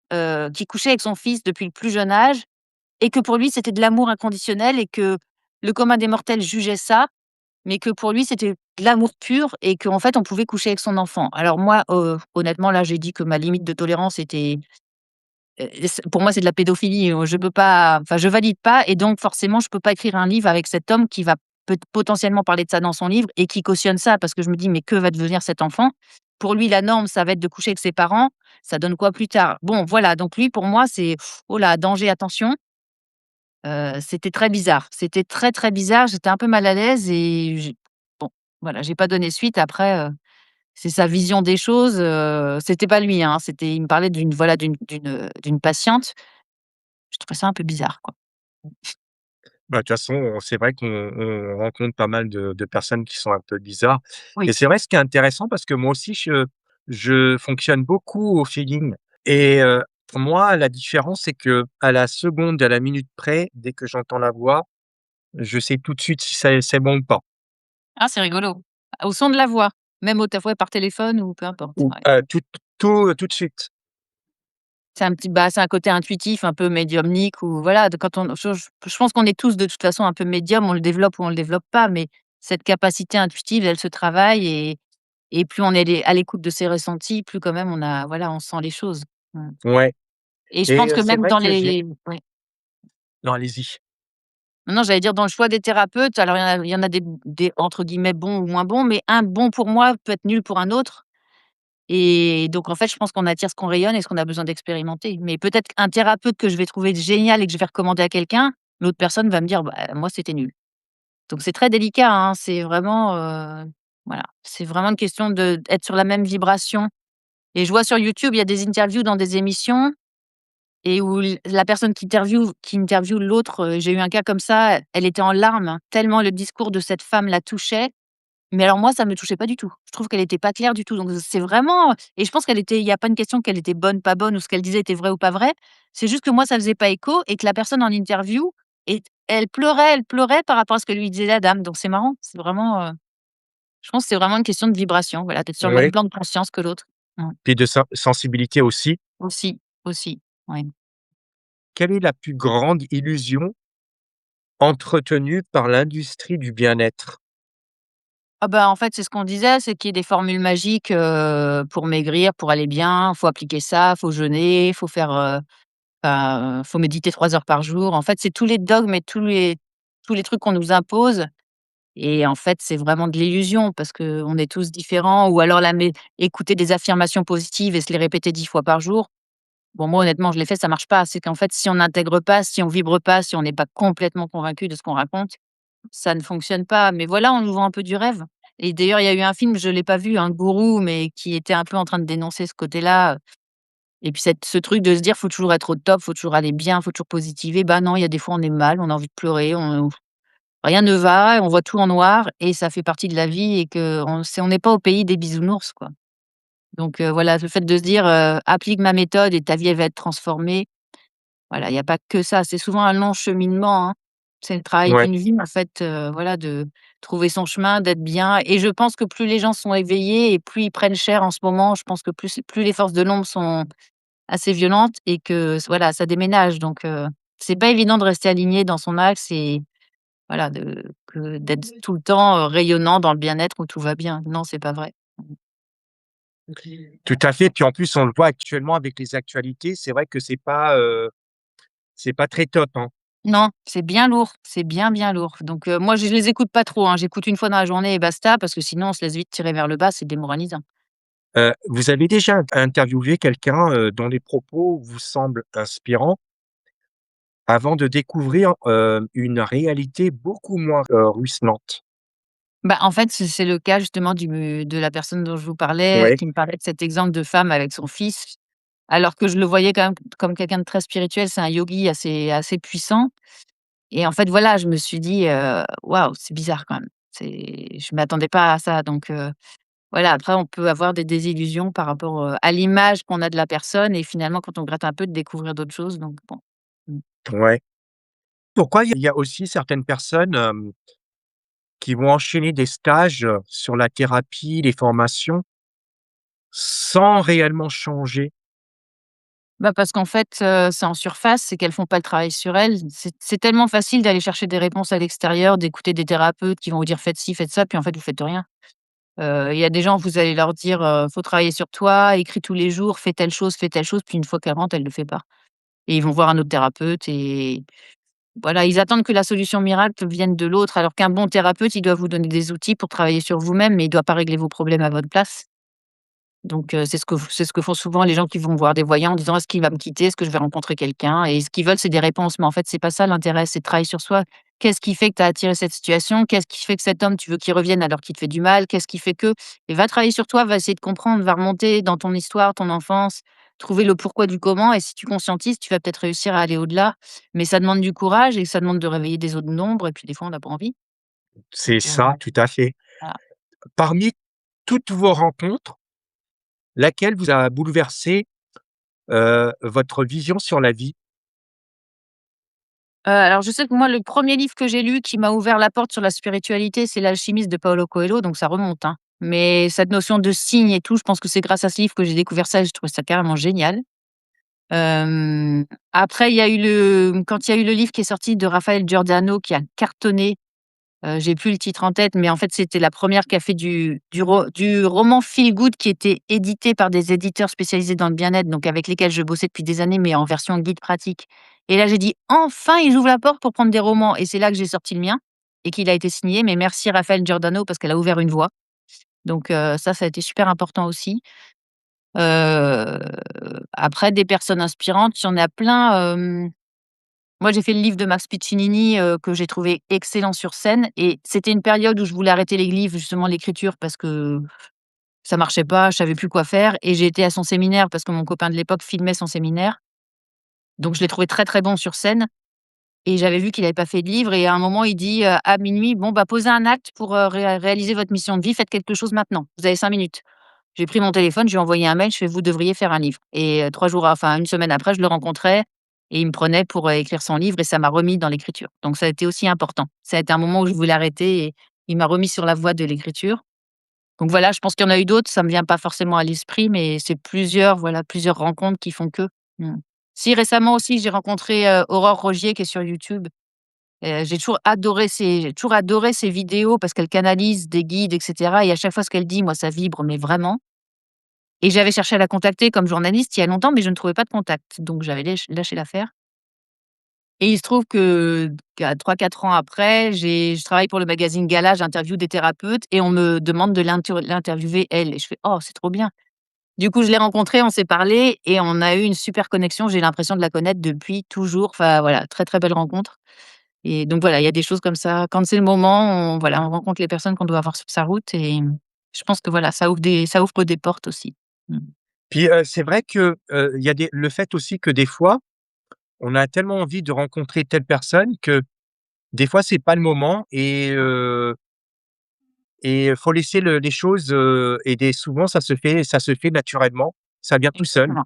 qui couchait avec son fils depuis le plus jeune âge et que pour lui, c'était de l'amour inconditionnel et que le commun des mortels jugeait ça, mais que pour lui, c'était de l'amour pur et qu'en fait, on pouvait coucher avec son enfant. Alors moi, honnêtement, là, j'ai dit que ma limite de tolérance était, c pour moi, c'est de la pédophilie, je peux pas enfin, je valide pas et donc forcément, je peux pas écrire un livre avec cet homme qui va potentiellement parler de ça dans son livre et qui cautionne ça parce que je me dis: «Mais que va devenir cet enfant?» Pour lui, la norme, ça va être de coucher avec ses parents, ça donne quoi plus tard? Bon, voilà, donc lui, pour moi, c'est: «Oh là, danger, attention». C'était très bizarre. C'était très, très bizarre. J'étais un peu mal à l'aise et j'ai bon, voilà, j'ai pas donné suite. Après, c'est sa vision des choses, c'était pas lui, hein, c'était il me parlait d'une voilà, d'une patiente. Je trouvais ça un peu bizarre, quoi. Bah, de toute façon, c'est vrai qu'on rencontre pas mal de personnes qui sont un peu bizarres et Oui. c'est vrai, ce qui est intéressant parce que moi aussi je fonctionne beaucoup au feeling et moi, la différence, c'est qu'à la seconde, à la minute près, dès que j'entends la voix, je sais tout de suite si c'est bon ou pas. Ah, c'est rigolo. Au son de la voix, même au ouais, par téléphone ou peu importe, Ou ouais. tout de suite. C'est un petit bah, c'est un côté intuitif, un peu médiumnique ou voilà, de quand on je pense qu'on est tous de toute façon un peu médium, on le développe ou on le développe pas, mais cette capacité intuitive, elle se travaille et plus on est à l'écoute de ses ressentis, plus quand même on a voilà, on sent les choses. Mmh Ouais et je et pense que c'est même vrai dans que j'ai les ouais. non, allez-y. Non, j'allais dire dans le choix des thérapeutes, alors il y en a des entre guillemets «bons» ou moins bons, mais un bon pour moi peut être nul pour un autre et donc en fait, je pense qu'on attire ce qu'on rayonne et ce qu'on a besoin d'expérimenter. Mais peut-être un thérapeute que je vais trouver génial et que je vais recommander à quelqu'un, l'autre personne va me dire: «Bah, moi, c'était nul». Donc c'est très délicat, hein, c'est vraiment, voilà, c'est vraiment une question d'être sur la même vibration et je vois sur YouTube, il y a des interviews dans des émissions et où la personne qui interviewe l'autre, j'ai eu un cas comme ça, elle était en larmes, hein, tellement le discours de cette femme la touchait. Mais alors moi, ça me touchait pas du tout. Je trouve qu'elle était pas claire du tout. Donc c'est vraiment et je pense qu'elle était il y a pas une question qu'elle était bonne, pas bonne ou ce qu'elle disait était vrai ou pas vrai. C'est juste que moi, ça faisait pas écho et que la personne en interview et elle pleurait par rapport à ce que lui disait la dame. Donc c'est marrant, c'est vraiment, je pense que c'est vraiment une question de vibration, voilà, d'être sur le même Oui, plan de conscience que l'autre. Mmh. puis de sensibilité aussi. Aussi, aussi, ouais. Quelle est la plus grande illusion entretenue par l'industrie du bien-être? Ah bah, en fait, c'est ce qu'on disait, c'est qu'il y ait des formules magiques, pour maigrir, pour aller bien. Faut appliquer ça, faut jeûner, faut faire, faut méditer 3 heures par jour. En fait, c'est tous les dogmes et tous les trucs qu'on nous impose et en fait, c'est vraiment de l'illusion parce qu'on est tous différents ou alors la mé écouter des affirmations positives et se les répéter 10 fois par jour. Bon, moi, honnêtement, je l'ai fait, ça marche pas. C'est qu'en fait, si on n'intègre pas, si on vibre pas, si on n'est pas complètement convaincu de ce qu'on raconte, ça ne fonctionne pas. Mais voilà, on nous vend un peu du rêve et d'ailleurs, il y a eu un film, je l'ai pas vu, un Gourou, mais qui était un peu en train de dénoncer ce côté-là, et puis ce truc de se dire: «Faut toujours être au top, faut toujours aller bien, faut toujours positiver». Bah non, il y a des fois, on est mal, on a envie de pleurer, rien ne va, on voit tout en noir et ça fait partie de la vie et on n'est pas au pays des bisounours, quoi. Donc voilà, le fait de se dire, «Applique ma méthode et ta vie, elle va être transformée». Voilà, il y a pas que ça, c'est souvent un long cheminement, hein. C'est le travail Ouais, d'une vie, en fait, voilà, de trouver son chemin, d'être bien et je pense que plus les gens sont éveillés et plus ils prennent cher en ce moment, je pense que plus les forces de l'ombre sont assez violentes et que voilà, ça déménage donc c'est pas évident de rester aligné dans son axe et voilà, d'être tout le temps, rayonnant dans le bien-être où tout va bien. Non, c'est pas vrai. tout à fait. Puis en plus, on le voit actuellement avec les actualités, c'est vrai que c'est pas très top, hein. Non, c'est bien lourd, c'est bien, bien lourd. Donc moi, je les écoute pas trop, hein. J'écoute une fois dans la journée et basta parce que sinon on se laisse vite tirer vers le bas, c'est démoralisant. Vous avez déjà interviewé quelqu'un, dont les propos vous semblent inspirants avant de découvrir, une réalité beaucoup moins, ruisselante? Bah, en fait, c'est le cas justement de la personne dont je vous parlais, Oui, qui me parlait de cet exemple de femme avec son fils, alors que je le voyais quand même comme quelqu'un de très spirituel. C'est un yogi assez puissant et en fait, voilà, je me suis dit: «Waouh, c'est bizarre quand même». Je m'attendais pas à ça donc voilà, après on peut avoir des désillusions par rapport, à l'image qu'on a de la personne et finalement quand on gratte un peu de découvrir d'autres choses donc bon. Mmh. ouais. Pourquoi il y a aussi certaines personnes, qui vont enchaîner des stages, sur la thérapie, les formations, sans réellement changer? Bah, parce qu'en fait, c'est en surface, c'est qu'elles font pas le travail sur elles. C'est tellement facile d'aller chercher des réponses à l'extérieur, d'écouter des thérapeutes qui vont vous dire: «Faites ci, faites ça», puis en fait, vous faites rien. Il y a des gens, vous allez leur dire, «Faut travailler sur toi, écris tous les jours, fais telle chose», puis une fois qu'elle rentre, elle le fait pas et ils vont voir un autre thérapeute et voilà, ils attendent que la solution miracle vienne de l'autre, alors qu'un bon thérapeute, il doit vous donner des outils pour travailler sur vous-même, mais il doit pas régler vos problèmes à votre place. Donc c'est ce que font souvent les gens qui vont voir des voyants en disant: «Est-ce qu'il va me quitter? Est-ce que je vais rencontrer quelqu'un?» Et ce qu'ils veulent, c'est des réponses, mais en fait, c'est pas ça l'intérêt, c'est de travailler sur soi. Qu'est-ce qui fait que tu as attiré cette situation? Qu'est-ce qui fait que cet homme, tu veux qu'il revienne alors qu'il te fait du mal? Qu'est-ce qui fait que? Et va travailler sur toi, va essayer de comprendre, va remonter dans ton histoire, ton enfance, trouver le pourquoi du comment et si tu conscientises, tu vas peut-être réussir à aller au-delà. Mais ça demande du courage et ça demande de réveiller des zones d'ombre et puis des fois, on n'a pas envie. C'est Donc ça, tout à fait. voilà. Parmi toutes vos rencontres, laquelle vous a bouleversé, votre vision sur la vie? Alors je sais que moi, le premier livre que j'ai lu qui m'a ouvert la porte sur la spiritualité, c'est «L'Alchimiste» de Paulo Coelho, donc ça remonte, hein. Mais cette notion de signe et tout, je pense que c'est grâce à ce livre que j'ai découvert ça et j'ai trouvé ça carrément génial. Après il y a eu quand il y a eu le livre qui est sorti de Raphaël Giordano qui a cartonné. J'ai plus le titre en tête, mais en fait, c'était la première qui a fait du roman feel good qui était édité par des éditeurs spécialisés dans le bien-être, donc avec lesquels je bossais depuis des années, mais en version guide pratique. Et là, j'ai dit: «Enfin, ils ouvrent la porte pour prendre des romans» et c'est là que j'ai sorti le mien et qu'il a été signé. Mais merci Raphaël Giordano parce qu'elle a ouvert une voie. Donc ça a été super important aussi. Heu, Après des personnes inspirantes, il y en a plein, moi, j'ai fait le livre de Max Piccinini, que j'ai trouvé excellent sur scène et c'était une période où je voulais arrêter les livres, justement l'écriture parce que ça marchait pas, je savais plus quoi faire et j'ai été à son séminaire parce que mon copain de l'époque filmait son séminaire. Donc je l'ai trouvé très, très bon sur scène et j'avais vu qu'il avait pas fait de livre et à un moment il dit, à minuit: «Bon, bah, posez un acte pour, réaliser votre mission de vie, faites quelque chose maintenant. Vous avez 5 minutes». J'ai pris mon téléphone, je lui ai envoyé un mail, je fais: «Vous devriez faire un livre» et 3 jours enfin 1 semaine après, je le rencontrais et il me prenait pour, écrire son livre et ça m'a remis dans l'écriture. Donc ça a été aussi important. Ça a été un moment où je voulais arrêter et il m'a remis sur la voie de l'écriture. Donc voilà, je pense qu'il y en a eu d'autres, ça me vient pas forcément à l'esprit, mais c'est plusieurs, voilà, plusieurs rencontres qui font que. Mmh. Si récemment aussi, j'ai rencontré, Aurore Rogier qui est sur YouTube. J'ai toujours adoré ses vidéos parce qu'elle canalise des guides et cetera et à chaque fois ce qu'elle dit, moi ça vibre, mais vraiment. Et j'avais cherché à la contacter comme journaliste il y a longtemps, mais je ne trouvais pas de contact. Donc j'avais lâché l'affaire et il se trouve qu'à 3-4 ans après, je travaille pour le magazine Gala, j'interviewe des thérapeutes et on me demande de l'interviewer elle et je fais: «Oh, c'est trop bien». Du coup, je l'ai rencontrée, on s'est parlé et on a eu une super connexion. J'ai l'impression de la connaître depuis toujours. Enfin voilà, très, très belle rencontre et donc voilà, il y a des choses comme ça. Quand c'est le moment, on rencontre les personnes qu'on doit avoir sur sa route et je pense que voilà, ça ouvre des portes aussi. Mmh. Puis, c'est vrai que, il y a le fait aussi que des fois, on a tellement envie de rencontrer telle personne que des fois c'est pas le moment et faut laisser les choses, et souvent ça se fait naturellement, ça vient tout seul. Exactement.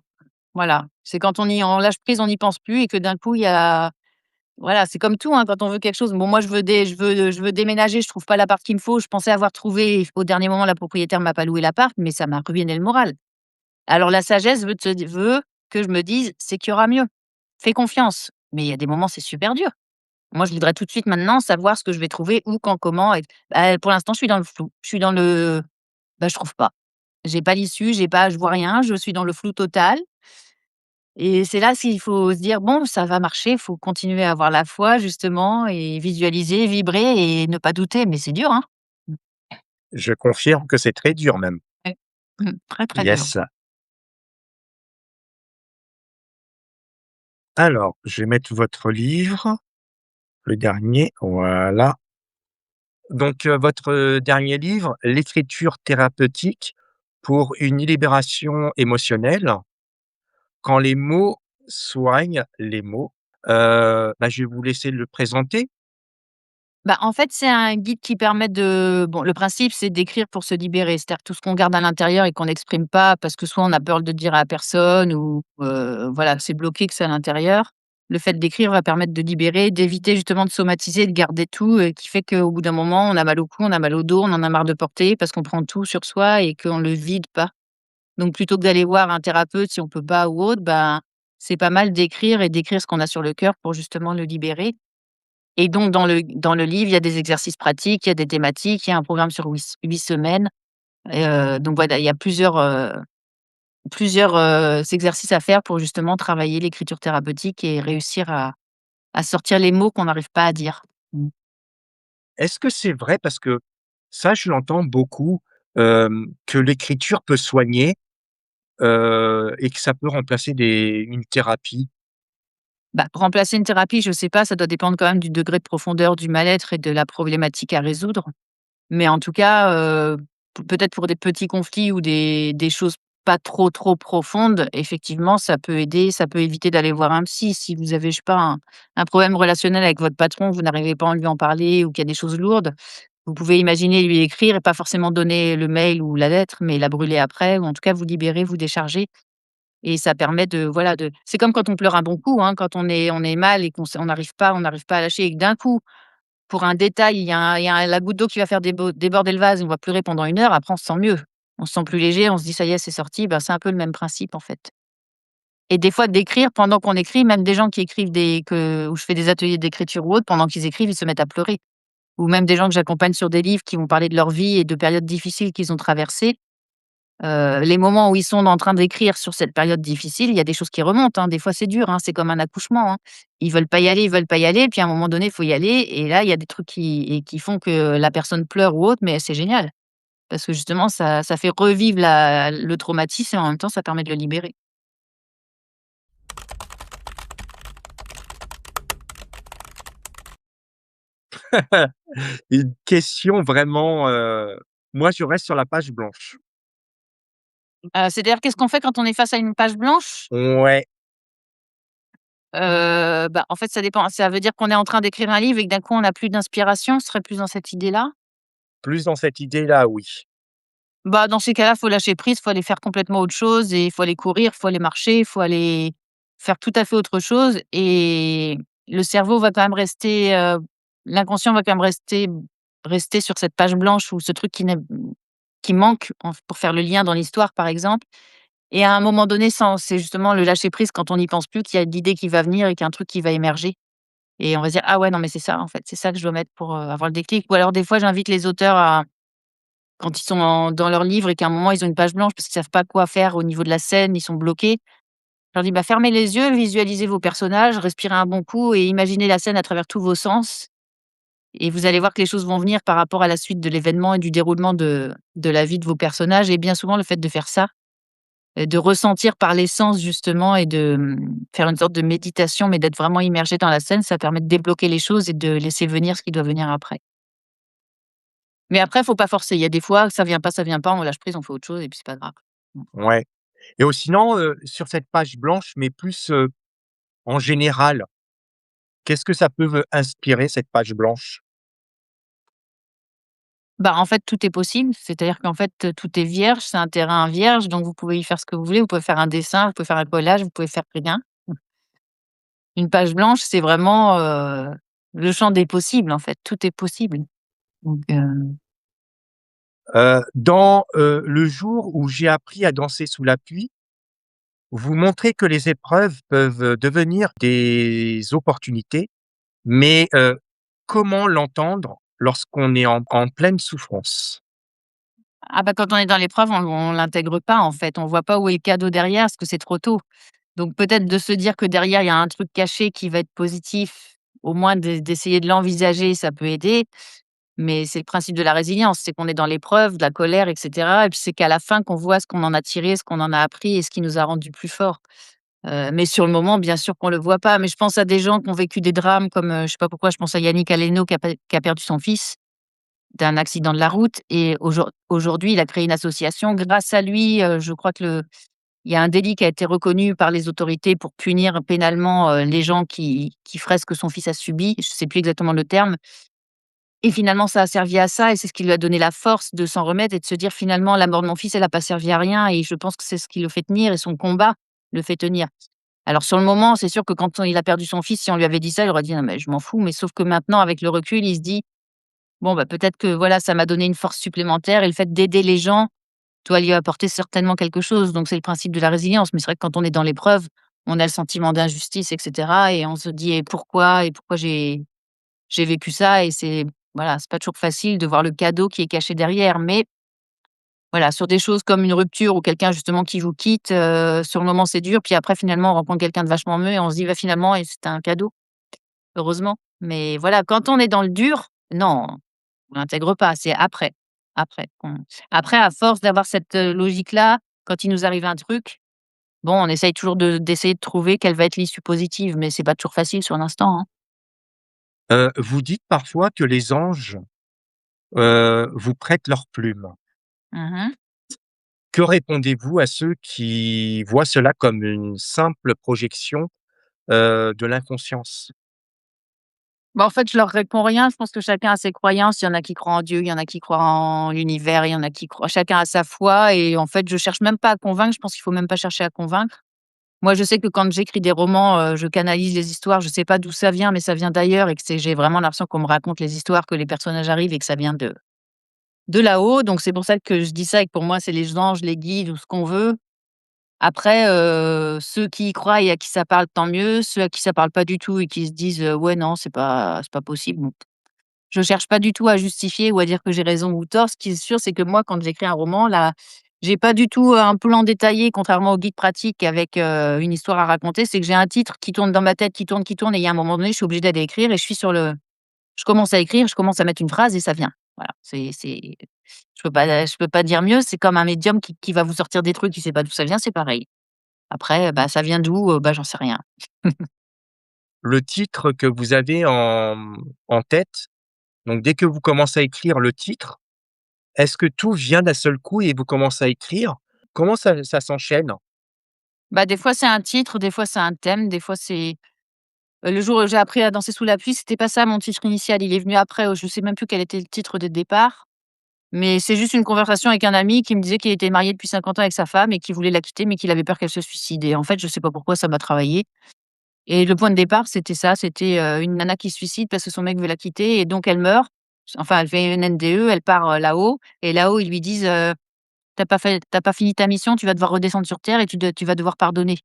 Voilà, c'est quand on lâche prise, on n'y pense plus et que d'un coup il y a voilà, c'est comme tout, hein, quand on veut quelque chose. Bon, moi je veux déménager, je trouve pas l'appart qu'il me faut. Je pensais avoir trouvé, au dernier moment, la propriétaire m'a pas loué l'appart, mais ça m'a ruiné le moral. Alors la sagesse veut que je me dise: «C'est qu'il y aura mieux. Fais confiance». Mais il y a des moments, c'est super dur. Moi, je voudrais tout de suite maintenant savoir ce que je vais trouver, où, quand, comment et pour l'instant, je suis dans le flou. Je suis dans le je trouve pas. J'ai pas l'issue, je vois rien, je suis dans le flou total. Et c'est là s'il faut se dire: «Bon, ça va marcher», il faut continuer à avoir la foi justement et visualiser, vibrer et ne pas douter, mais c'est dur, hein? Mmh. Je confirme que c'est très dur même. Ouais. Très, très dur. Yes. Alors, je vais mettre votre livre, le dernier, voilà. Donc, votre, dernier livre, «L'écriture thérapeutique pour une libération émotionnelle, quand les mots soignent les mots». Je vais vous laisser le présenter. Bah, en fait, c'est un guide qui permet de bon, le principe, c'est d'écrire pour se libérer. C'est-à-dire tout ce qu'on garde à l'intérieur et qu'on n'exprime pas parce que soit on a peur de le dire à la personne ou voilà, c'est bloqué que c'est à l'intérieur. Le fait d'écrire va permettre de libérer, d'éviter justement de somatiser, de garder tout, qui fait qu'au bout d'un moment, on a mal au cou, on a mal au dos, on en a marre de porter parce qu'on prend tout sur soi et qu'on le vide pas. Donc plutôt que d'aller voir un thérapeute si on peut pas ou autre, ben, c'est pas mal d'écrire et d'écrire ce qu'on a sur le cœur pour justement le libérer. Et donc dans le livre, il y a des exercices pratiques, il y a des thématiques, il y a un programme sur 8 semaines et donc voilà, il y a plusieurs exercices à faire pour justement travailler l'écriture thérapeutique et réussir à sortir les mots qu'on n'arrive pas à dire. Mmh. Est-ce que c'est vrai? Parce que ça, je l'entends beaucoup, que l'écriture peut soigner, et que ça peut remplacer une thérapie. Bah, remplacer une thérapie, je sais pas, ça doit dépendre quand même du degré de profondeur du mal-être et de la problématique à résoudre. Mais en tout cas, peut-être pour des petits conflits ou des choses pas trop, trop profondes, effectivement, ça peut aider, ça peut éviter d'aller voir un psy. Si vous avez, je sais pas, un problème relationnel avec votre patron, vous n'arrivez pas à lui en parler ou qu'il y a des choses lourdes, vous pouvez imaginer lui écrire et pas forcément donner le mail ou la lettre, mais la brûler après ou en tout cas vous libérer, vous décharger et ça permet de voilà, de c'est comme quand on pleure un bon coup, hein, quand on est mal et on n'arrive pas à lâcher et que d'un coup pour un détail, il y a la goutte d'eau qui va faire déborder le vase, on va pleurer pendant 1 heure, après on se sent mieux. On se sent plus léger, on se dit: «Ça y est, c'est sorti». Bah, c'est un peu le même principe, en fait. Et des fois d'écrire pendant qu'on écrit, même des gens qui écrivent où je fais des ateliers d'écriture ou autre, pendant qu'ils écrivent, ils se mettent à pleurer. Ou même des gens que j'accompagne sur des livres qui vont parler de leur vie et de périodes difficiles qu'ils ont traversées. Les moments où ils sont en train d'écrire sur cette période difficile, il y a des choses qui remontent, hein. Des fois, c'est dur, hein, c'est comme un accouchement, hein. Ils veulent pas y aller, ils veulent pas y aller, puis à un moment donné, il faut y aller et là, il y a des trucs qui font que la personne pleure ou autre, mais c'est génial parce que justement ça fait revivre le traumatisme et en même temps, ça permet de le libérer. Une question vraiment, moi je reste sur la page blanche. C'est-à-dire qu'est-ce qu'on fait quand on est face à une page blanche? Ouais, Bah, en fait, ça dépend. Ça veut dire qu'on est en train d'écrire un livre et que d'un coup, on a plus d'inspiration? Ce serait plus dans cette idée-là? plus dans cette idée-là, oui. Bah, dans ces cas-là, faut lâcher prise, faut aller faire complètement autre chose et il faut aller courir, faut aller marcher, il faut aller faire tout à fait autre chose et le cerveau va quand même rester, l'inconscient va quand même rester sur cette page blanche ou ce truc qui manque pour faire le lien dans l'histoire, par exemple et à un moment donné, c'est justement le lâcher prise quand on n'y pense plus, qu'il y a l'idée qui va venir et qu'il y a un truc qui va émerger et on va se dire: «Ah ouais, non mais c'est ça, en fait, c'est ça que je dois mettre pour, avoir le déclic» ou alors des fois, j'invite les auteurs à quand ils sont dans leur livre et qu'à un moment, ils ont une page blanche parce qu'ils savent pas quoi faire au niveau de la scène, ils sont bloqués. Je leur dis: «Bah, fermez les yeux, visualisez vos personnages, respirez un bon coup et imaginez la scène à travers tous vos sens et vous allez voir que les choses vont venir par rapport à la suite de l'événement et du déroulement de la vie de vos personnages» et bien souvent, le fait de faire ça, de ressentir par les sens justement et de, faire une sorte de méditation, mais d'être vraiment immergé dans la scène, ça permet de débloquer les choses et de laisser venir ce qui doit venir après. Mais après, faut pas forcer. Il y a des fois, ça vient pas, on lâche prise, on fait autre chose et puis c'est pas grave. Mmh. Ouais et sinon, sur cette page blanche, mais plus, en général, qu'est-ce que ça peut me inspirer cette page blanche? Bah, en fait, tout est possible. C'est-à-dire qu'en fait, tout est vierge, c'est un terrain vierge, donc vous pouvez y faire ce que vous voulez. Vous pouvez faire un dessin, vous pouvez faire un collage, vous pouvez faire rien. Une page blanche, c'est vraiment, le champ des possibles, en fait. Tout est possible. Donc Dans, Le jour où j'ai appris à danser sous la pluie, vous montrez que les épreuves peuvent, devenir des opportunités, mais, comment l'entendre lorsqu'on est en pleine souffrance? ah bah, quand on est dans l'épreuve, on l'intègre pas, en fait. On voit pas où est le cadeau derrière, parce que c'est trop tôt. Donc peut-être de se dire que derrière, il y a un truc caché qui va être positif, au moins d'essayer de l'envisager, ça peut aider. Mais c'est le principe de la résilience, c'est qu'on est dans l'épreuve, de la colère et cetera et puis c'est qu'à la fin qu'on voit ce qu'on en a tiré, ce qu'on en a appris et ce qui nous a rendus plus forts. Mais sur le moment, bien sûr qu'on le voit pas. Mais je pense à des gens qui ont vécu des drames comme, je sais pas pourquoi, je pense à Yannick Aleno qui a perdu son fils d'un accident de la route et aujourd'hui, il a créé une association. Grâce à lui, je crois que il y a un délit qui a été reconnu par les autorités pour punir pénalement, les gens qui feraient ce que son fils a subi. Je sais plus exactement le terme et finalement, ça a servi à ça et c'est ce qui lui a donné la force de s'en remettre et de se dire: «Finalement, la mort de mon fils, elle a pas servi à rien» et je pense que c'est ce qui le fait tenir et son combat le fait tenir. Alors sur le moment, c'est sûr que quand il a perdu son fils, si on lui avait dit ça, il aurait dit: «Non mais je m'en fous», mais sauf que maintenant avec le recul, il se dit: «Bon, bah, peut-être que voilà, ça m'a donné une force supplémentaire» et le fait d'aider les gens dois lui apporter certainement quelque chose. Donc c'est le principe de la résilience. Mais c'est vrai que quand on est dans l'épreuve, on a le sentiment d'injustice et cetera et on se dit: Et pourquoi j'ai vécu ça?» et c'est voilà, c'est pas toujours facile de voir le cadeau qui est caché derrière. Mais voilà, sur des choses comme une rupture ou quelqu'un justement qui vous quitte, sur le moment c'est dur, puis après finalement on rencontre quelqu'un de vachement mieux et on se dit: «Bah, finalement et c'était un cadeau, heureusement». Mais voilà, quand on est dans le dur, non, on l'intègre pas, c'est après, après qu'on après à force d'avoir cette, logique-là, quand il nous arrive un truc, bon, on essaye toujours d'essayer de trouver quelle va être l'issue positive, mais c'est pas toujours facile sur l'instant, hein. Vous dites parfois que les anges, vous prêtent leurs plumes. Mmh. Que répondez-vous à ceux qui voient cela comme une simple projection, de l'inconscience? Bah, en fait, je leur réponds rien. Je pense que chacun a ses croyances. Il y en a qui croient en Dieu, il y en a qui croient en l'univers, il y en a qui croient chacun a sa foi et en fait, je cherche même pas à convaincre. Je pense qu'il faut même pas chercher à convaincre. Moi, je sais que quand j'écris des romans, je canalise les histoires. Je sais pas d'où ça vient, mais ça vient d'ailleurs et que c'est j'ai vraiment l'impression qu'on me raconte les histoires, que les personnages arrivent et que ça vient de là-haut. Donc c'est pour ça que je dis ça et que pour moi, c'est les anges, les guides ou ce qu'on veut. Après, ceux qui y croient et à qui ça parle, tant mieux. Ceux à qui ça parle pas du tout et qui se disent: «Ouais, non, c'est pas possible», bon, je cherche pas du tout à justifier ou à dire que j'ai raison ou tort. Ce qui est sûr, c'est que moi, quand j'écris un roman, là, j'ai pas du tout un plan détaillé, contrairement au guide pratique avec, une histoire à raconter. C'est que j'ai un titre qui tourne dans ma tête, qui tourne et il y a un moment donné, je suis obligée d'aller écrire et je commence à écrire, je commence à mettre une phrase et ça vient. Voilà, c'est je peux pas dire mieux. C'est comme un médium qui va vous sortir des trucs, il sait pas d'où ça vient, c'est pareil. Après, bah, ça vient d'où? Bah, j'en sais rien. Le titre que vous avez en tête, donc dès que vous commencez à écrire le titre, est-ce que tout vient d'un seul coup et vous commencez à écrire? Comment ça s'enchaîne? Bah, des fois, c'est un titre, des fois, c'est un thème, des fois, c'est le jour où j'ai appris à danser sous la pluie, c'était pas ça mon titre initial, il est venu après, je sais même plus quel était le titre de départ, mais c'est juste une conversation avec un ami qui me disait qu'il était marié depuis 50 ans avec sa femme et qu'il voulait la quitter, mais qu'il avait peur qu'elle se suicide et en fait, je sais pas pourquoi ça m'a travaillé et le point de départ, c'était ça, c'était, une nana qui se suicide parce que son mec veut la quitter et donc elle meurt. Enfin, elle fait une NDE, elle part, là-haut et là-haut, ils lui disent, «Tu pas fini ta mission, tu vas devoir redescendre sur terre et tu vas devoir pardonner»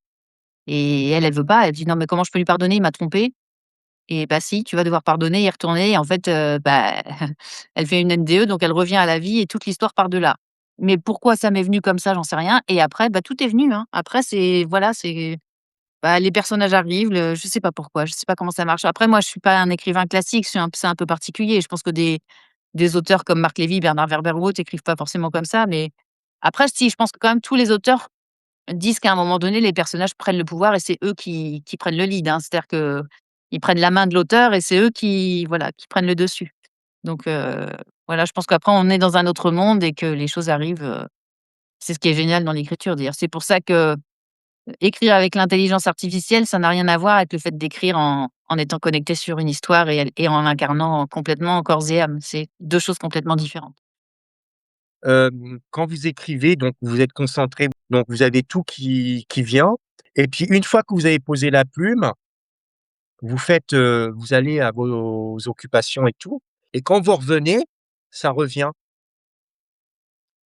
et elle, elle veut pas, elle dit: «Non, mais comment je peux lui pardonner? Il m'a trompée». Et bah si, tu vas devoir pardonner, y retourner et en fait, bah, elle fait une NDE donc elle revient à la vie et toute l'histoire part de là. Mais pourquoi ça m'est venu comme ça, j'en sais rien et après, bah, tout est venu, hein. Après c'est voilà, c'est bah, les personnages arrivent, le je sais pas pourquoi, je sais pas comment ça marche. Après moi, je suis pas un écrivain classique, c'est un peu particulier. Je pense que des auteurs comme Marc Lévy, Bernard Werber ou autres écrivent pas forcément comme ça, mais après si, je pense que quand même tous les auteurs disent qu'à un moment donné, les personnages prennent le pouvoir et c'est eux qui prennent le lead, hein. C'est-à-dire qu'ils prennent la main de l'auteur et c'est eux qui, voilà, qui prennent le dessus. Donc voilà, je pense qu'après on est dans un autre monde et que les choses arrivent, c'est ce qui est génial dans l'écriture d'ailleurs. C'est pour ça que écrire avec l'intelligence artificielle, ça n'a rien à voir avec le fait d'écrire en étant connecté sur une histoire et en l'incarnant complètement corps et âme. C'est 2 choses complètement différentes. Quand vous écrivez, donc vous êtes concentré, donc vous avez tout qui vient et puis une fois que vous avez posé la plume, vous allez à vos occupations et tout et quand vous revenez, ça revient.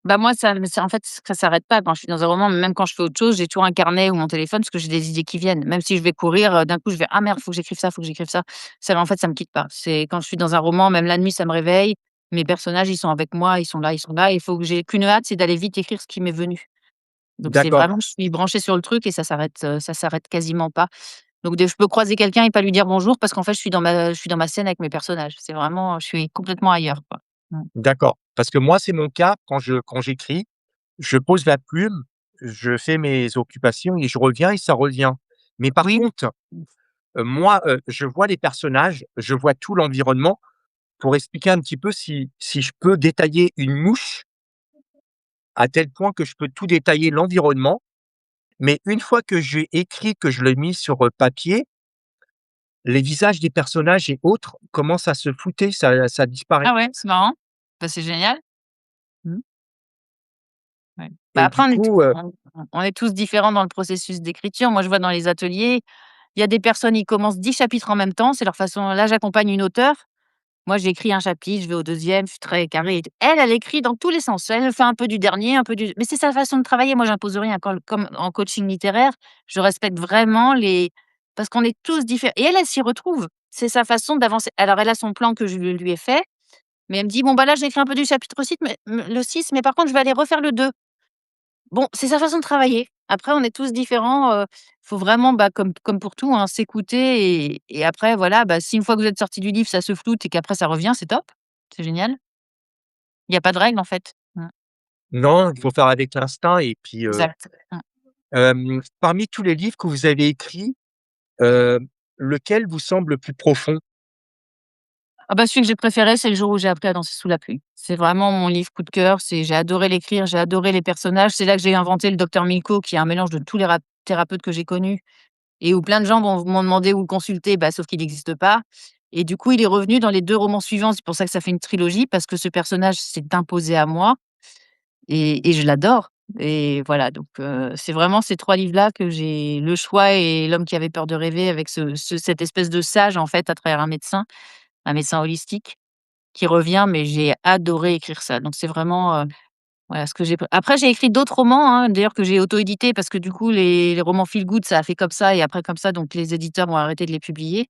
Bah, moi, ça en fait, ça s'arrête pas quand je suis dans un roman, même quand je fais autre chose, j'ai toujours un carnet ou mon téléphone parce que j'ai des idées qui viennent. Même si je vais courir, d'un coup, je vais: «Ah merde, faut que j'écrive ça, faut que j'écrive ça». Ça, en fait, ça me quitte pas. C'est quand je suis dans un roman, même la nuit, ça me réveille. Mes personnages, ils sont avec moi, ils sont là. Il faut que j'ai qu'une hâte, c'est d'aller vite écrire ce qui m'est venu. Donc c'est D'accord, vraiment je suis branchée sur le truc et ça s'arrête quasiment pas. Donc des je peux croiser quelqu'un et pas lui dire bonjour parce qu'en fait, je suis dans ma scène avec mes personnages. C'est vraiment je suis complètement ailleurs, quoi. Mmh. d'accord. Parce que moi, c'est mon cas quand j'écris, je pose la plume, je fais mes occupations et je reviens et ça revient. Mais par Oui. contre, moi, je vois les personnages, je vois tout l'environnement. Pour expliquer un petit peu si je peux détailler une mouche à tel point que je peux tout détailler l'environnement, mais une fois que j'ai écrit, que je l'ai mis sur, papier, les visages des personnages et autres commencent à se flouter, ça disparaît Ah ouais, c'est marrant. Bah, c'est génial. Mmh. Ouais. Bah, et après du coup, on est tous différents dans le processus d'écriture. Moi, je vois dans les ateliers, il y a des personnes, ils commencent 10 chapitres en même temps, c'est leur façon là, j'accompagne une auteure, Moi, j'écris un chapitre, je vais au deuxième, je suis très carrée et tout. Elle, elle écrit dans tous les sens. Elle fait un peu du dernier, un peu du mais c'est sa façon de travailler. Moi, j'impose rien. Comme en coaching littéraire, je respecte vraiment les parce qu'on est tous différents et elle, elle s'y retrouve. C'est sa façon d'avancer. Alors elle a son plan que je lui ai fait, mais elle me dit: «Bon, bah, là, j'ai écrit un peu du chapitre 6, le 6, mais par contre, je vais aller refaire le 2». Bon, c'est sa façon de travailler. Après, on est tous différents, faut vraiment, bah, comme pour tout, hein, s'écouter et après voilà, bah, si une fois que vous êtes sortis du livre, ça se floute et qu'après ça revient, c'est top, c'est génial. Il y a pas de règle en fait. Non, il faut faire avec l'instinct et puis, Exact. parmi tous les livres que vous avez écrits, heu, lequel vous semble le plus profond? Ah bah, celui que j'ai préféré, c'est Le jour où j'ai appris à danser sous la pluie. C'est vraiment mon livre coup de cœur, j'ai adoré l'écrire, j'ai adoré les personnages. C'est là que j'ai inventé le docteur Milko qui est un mélange de tous les thérapeutes que j'ai connus et où plein de gens m'ont demandé où le consulter, bah, sauf qu'il n'existe pas et du coup, il est revenu dans les 2 romans suivants. C'est pour ça que ça fait une trilogie parce que ce personnage s'est imposé à moi et je l'adore et voilà donc c'est vraiment ces 3 livres-là que j'ai Le Choix et L'homme qui avait peur de rêver avec cette espèce de sage, en fait, à travers un médecin holistique qui revient, mais j'ai adoré écrire ça donc c'est vraiment, voilà ce que j'ai après j'ai écrit d'autres romans, hein, d'ailleurs que j'ai auto-édités parce que du coup les romans feel good ça a fait comme ça et après comme ça donc les éditeurs ont arrêté de les publier.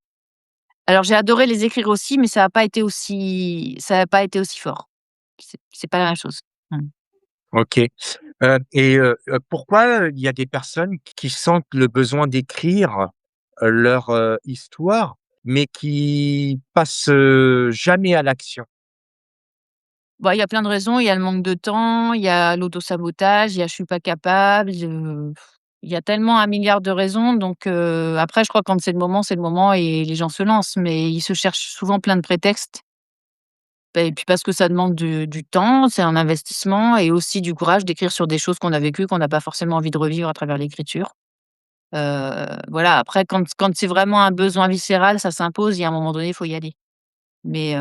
Alors j'ai adoré les écrire aussi, mais ça a pas été aussi fort. C'est pas la même chose. Mmh. OK, pourquoi, il y a des personnes qui sentent le besoin d'écrire, leur, histoire, mais qui passent, jamais à l'action? Bah, il y a plein de raisons, il y a le manque de temps, il y a l'autosabotage, il y a je suis pas capable, il y a tellement un milliard de raisons donc après je crois quand c'est le moment et les gens se lancent, mais ils se cherchent souvent plein de prétextes. Bah et puis parce que ça demande du temps, c'est un investissement et aussi du courage d'écrire sur des choses qu'on a vécues, qu'on n'a pas forcément envie de revivre à travers l'écriture. Voilà, après quand c'est vraiment un besoin viscéral, ça s'impose, il y a un moment donné, il faut y aller. Mais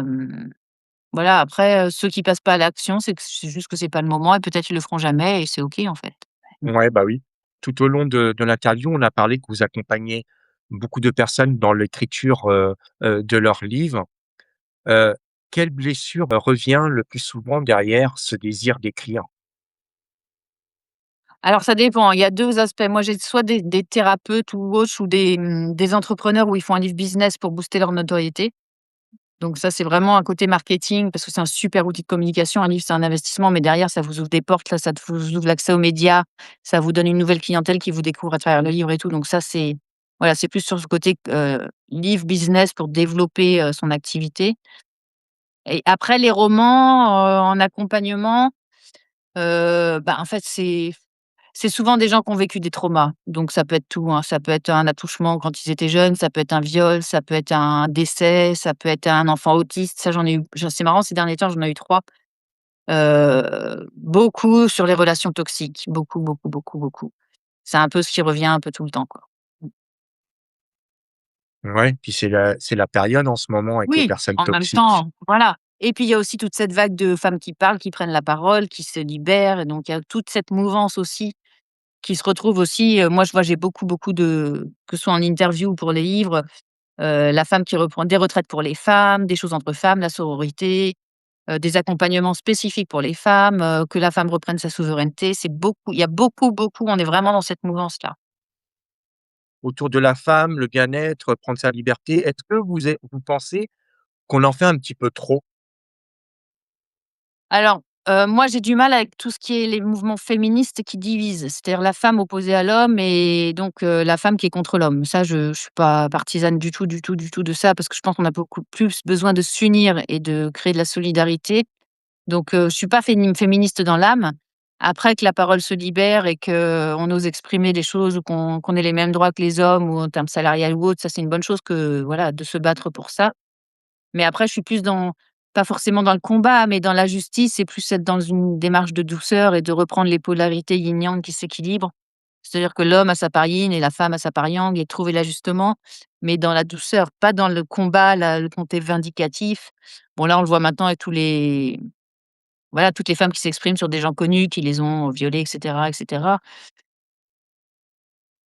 voilà, après, ceux qui passent pas à l'action, c'est juste que c'est pas le moment et peut-être ils le feront jamais et c'est OK, en fait. Ouais, bah, oui. Tout au long de l'interview, on a parlé que vous accompagnez beaucoup de personnes dans l'écriture, de leurs livres. Heu, quelle blessure, revient le plus souvent derrière ce désir d'écrire? Alors ça dépend, il y a 2 aspects. Moi, j'ai soit des thérapeutes ou autres ou des entrepreneurs où ils font un livre business pour booster leur notoriété. Donc ça, c'est vraiment un côté marketing parce que c'est un super outil de communication. Un livre, c'est un investissement, mais derrière, ça vous ouvre des portes, là, ça vous ouvre l'accès aux médias, ça vous donne une nouvelle clientèle qui vous découvre à travers le livre et tout. Donc ça, c'est voilà, c'est plus sur ce côté, livre business pour développer, son activité et après les romans, en accompagnement, bah, en fait, c'est souvent des gens qui ont vécu des traumas, donc ça peut être tout, hein. Ça peut être un attouchement quand ils étaient jeunes, ça peut être un viol, ça peut être un décès, ça peut être un enfant autiste. Ça, c'est marrant, ces derniers temps, j'en ai eu 3. Beaucoup sur les relations toxiques, beaucoup, beaucoup, beaucoup, beaucoup. C'est un peu ce qui revient un peu tout le temps, quoi. Mmh. Ouais, puis c'est la période en ce moment avec les Oui, personnes en même toxiques. temps, voilà et puis il y a aussi toute cette vague de femmes qui parlent, qui prennent la parole, qui se libèrent et donc il y a toute cette mouvance aussi qui se retrouve aussi, moi je vois, j'ai beaucoup, beaucoup de que ce soit en interview ou pour les livres, la femme qui reprend des retraites pour les femmes, des choses entre femmes, la sororité, des accompagnements spécifiques pour les femmes, que la femme reprenne sa souveraineté. C'est beaucoup il y a beaucoup, beaucoup on est vraiment dans cette mouvance-là. Autour de la femme, le bien-être, prendre sa liberté, est-ce que vous pensez qu'on en fait un petit peu trop? Alors, moi j'ai du mal avec tout ce qui est les mouvements féministes qui divisent. C'est-à-dire la femme opposée à l'homme et donc la femme qui est contre l'homme. Ça, je suis pas partisane du tout, du tout, du tout de ça parce que je pense qu'on a beaucoup plus besoin de s'unir et de créer de la solidarité. Donc je suis pas féministe dans l'âme. Après que la parole se libère et qu'on ose exprimer des choses ou qu'on ait les mêmes droits que les hommes ou en termes salarial ou autre, ça c'est une bonne chose que voilà, de se battre pour ça. Mais après je suis plus dans pas forcément dans le combat, mais dans la justice et plus être dans une démarche de douceur et de reprendre les polarités yin-yang qui s'équilibrent. C'est-à-dire que l'homme a sa part yin et la femme a sa part yang et trouver l'ajustement, mais dans la douceur, pas dans le combat, le côté vindicatif. Bon là, on le voit maintenant avec tous les voilà, toutes les femmes qui s'expriment sur des gens connus qui les ont violées et cetera et cetera.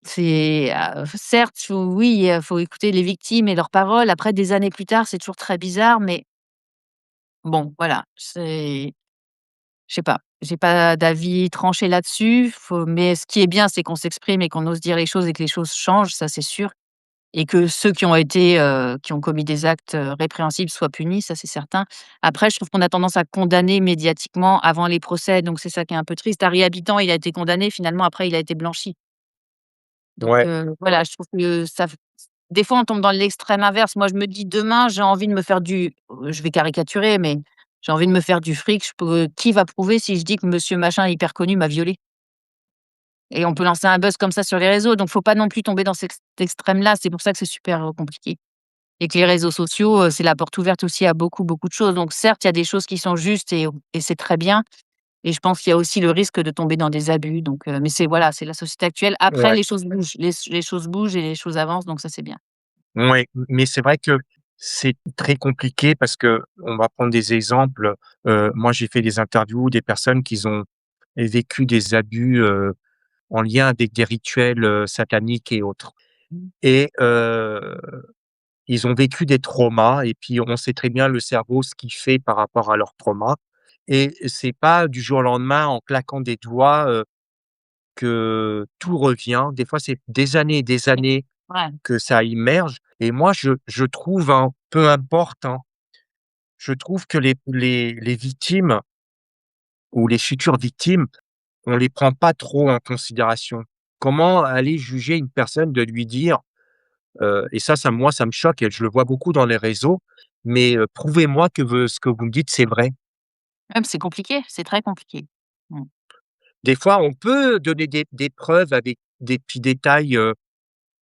C'est, certes, faut oui, faut écouter les victimes et leurs paroles. Après des années plus tard, c'est toujours très bizarre, mais bon, voilà, c'est je sais pas, j'ai pas d'avis tranché là-dessus. Mais ce qui est bien, c'est qu'on s'exprime et qu'on ose dire les choses et que les choses changent, ça c'est sûr. Et que ceux qui ont commis des actes, répréhensibles soient punis, ça c'est certain. Après, je trouve qu'on a tendance à condamner médiatiquement avant les procès, donc c'est ça qui est un peu triste. Harry Habitant, il a été condamné, finalement après il a été blanchi. Donc Ouais, voilà, je trouve que ça f des fois on tombe dans l'extrême inverse. Moi, je me dis: «Demain, j'ai envie de me faire du» je vais caricaturer, mais j'ai envie de me faire du fric, je peux qui va prouver si je dis que monsieur machin hyper connu m'a violée? Et on peut lancer un buzz comme ça sur les réseaux, donc faut pas non plus tomber dans cet extrême-là. C'est pour ça que c'est super, compliqué. Et que les réseaux sociaux, c'est la porte ouverte aussi à beaucoup, beaucoup de choses. Donc certes, il y a des choses qui sont justes et c'est très bien et je pense qu'il y a aussi le risque de tomber dans des abus donc mais c'est voilà, c'est la société actuelle. Après ouais, les choses bougent, les choses bougent et les choses avancent donc ça, c'est bien. ouais, mais c'est vrai que c'est très compliqué parce que on va prendre des exemples. Moi, j'ai fait des interviews des personnes qui ont vécu des abus, en lien avec des rituels, sataniques et autres Mmh. et ils ont vécu des traumas et puis on sait très bien le cerveau ce qu'il fait par rapport à leurs traumas et c'est pas du jour au lendemain en claquant des doigts, que tout revient. Des fois, c'est des années et des années Ouais. que ça immerge et moi je trouve, hein, peu importe, hein, je trouve que les victimes ou les futures victimes, on les prend pas trop en considération. Comment aller juger une personne de lui dire, et ça moi ça me choque et je le vois beaucoup dans les réseaux, mais prouvez-moi que ce que vous me dites c'est vrai. Même c'est compliqué, c'est très compliqué. Mmh. Des fois, on peut donner des preuves avec des petits détails,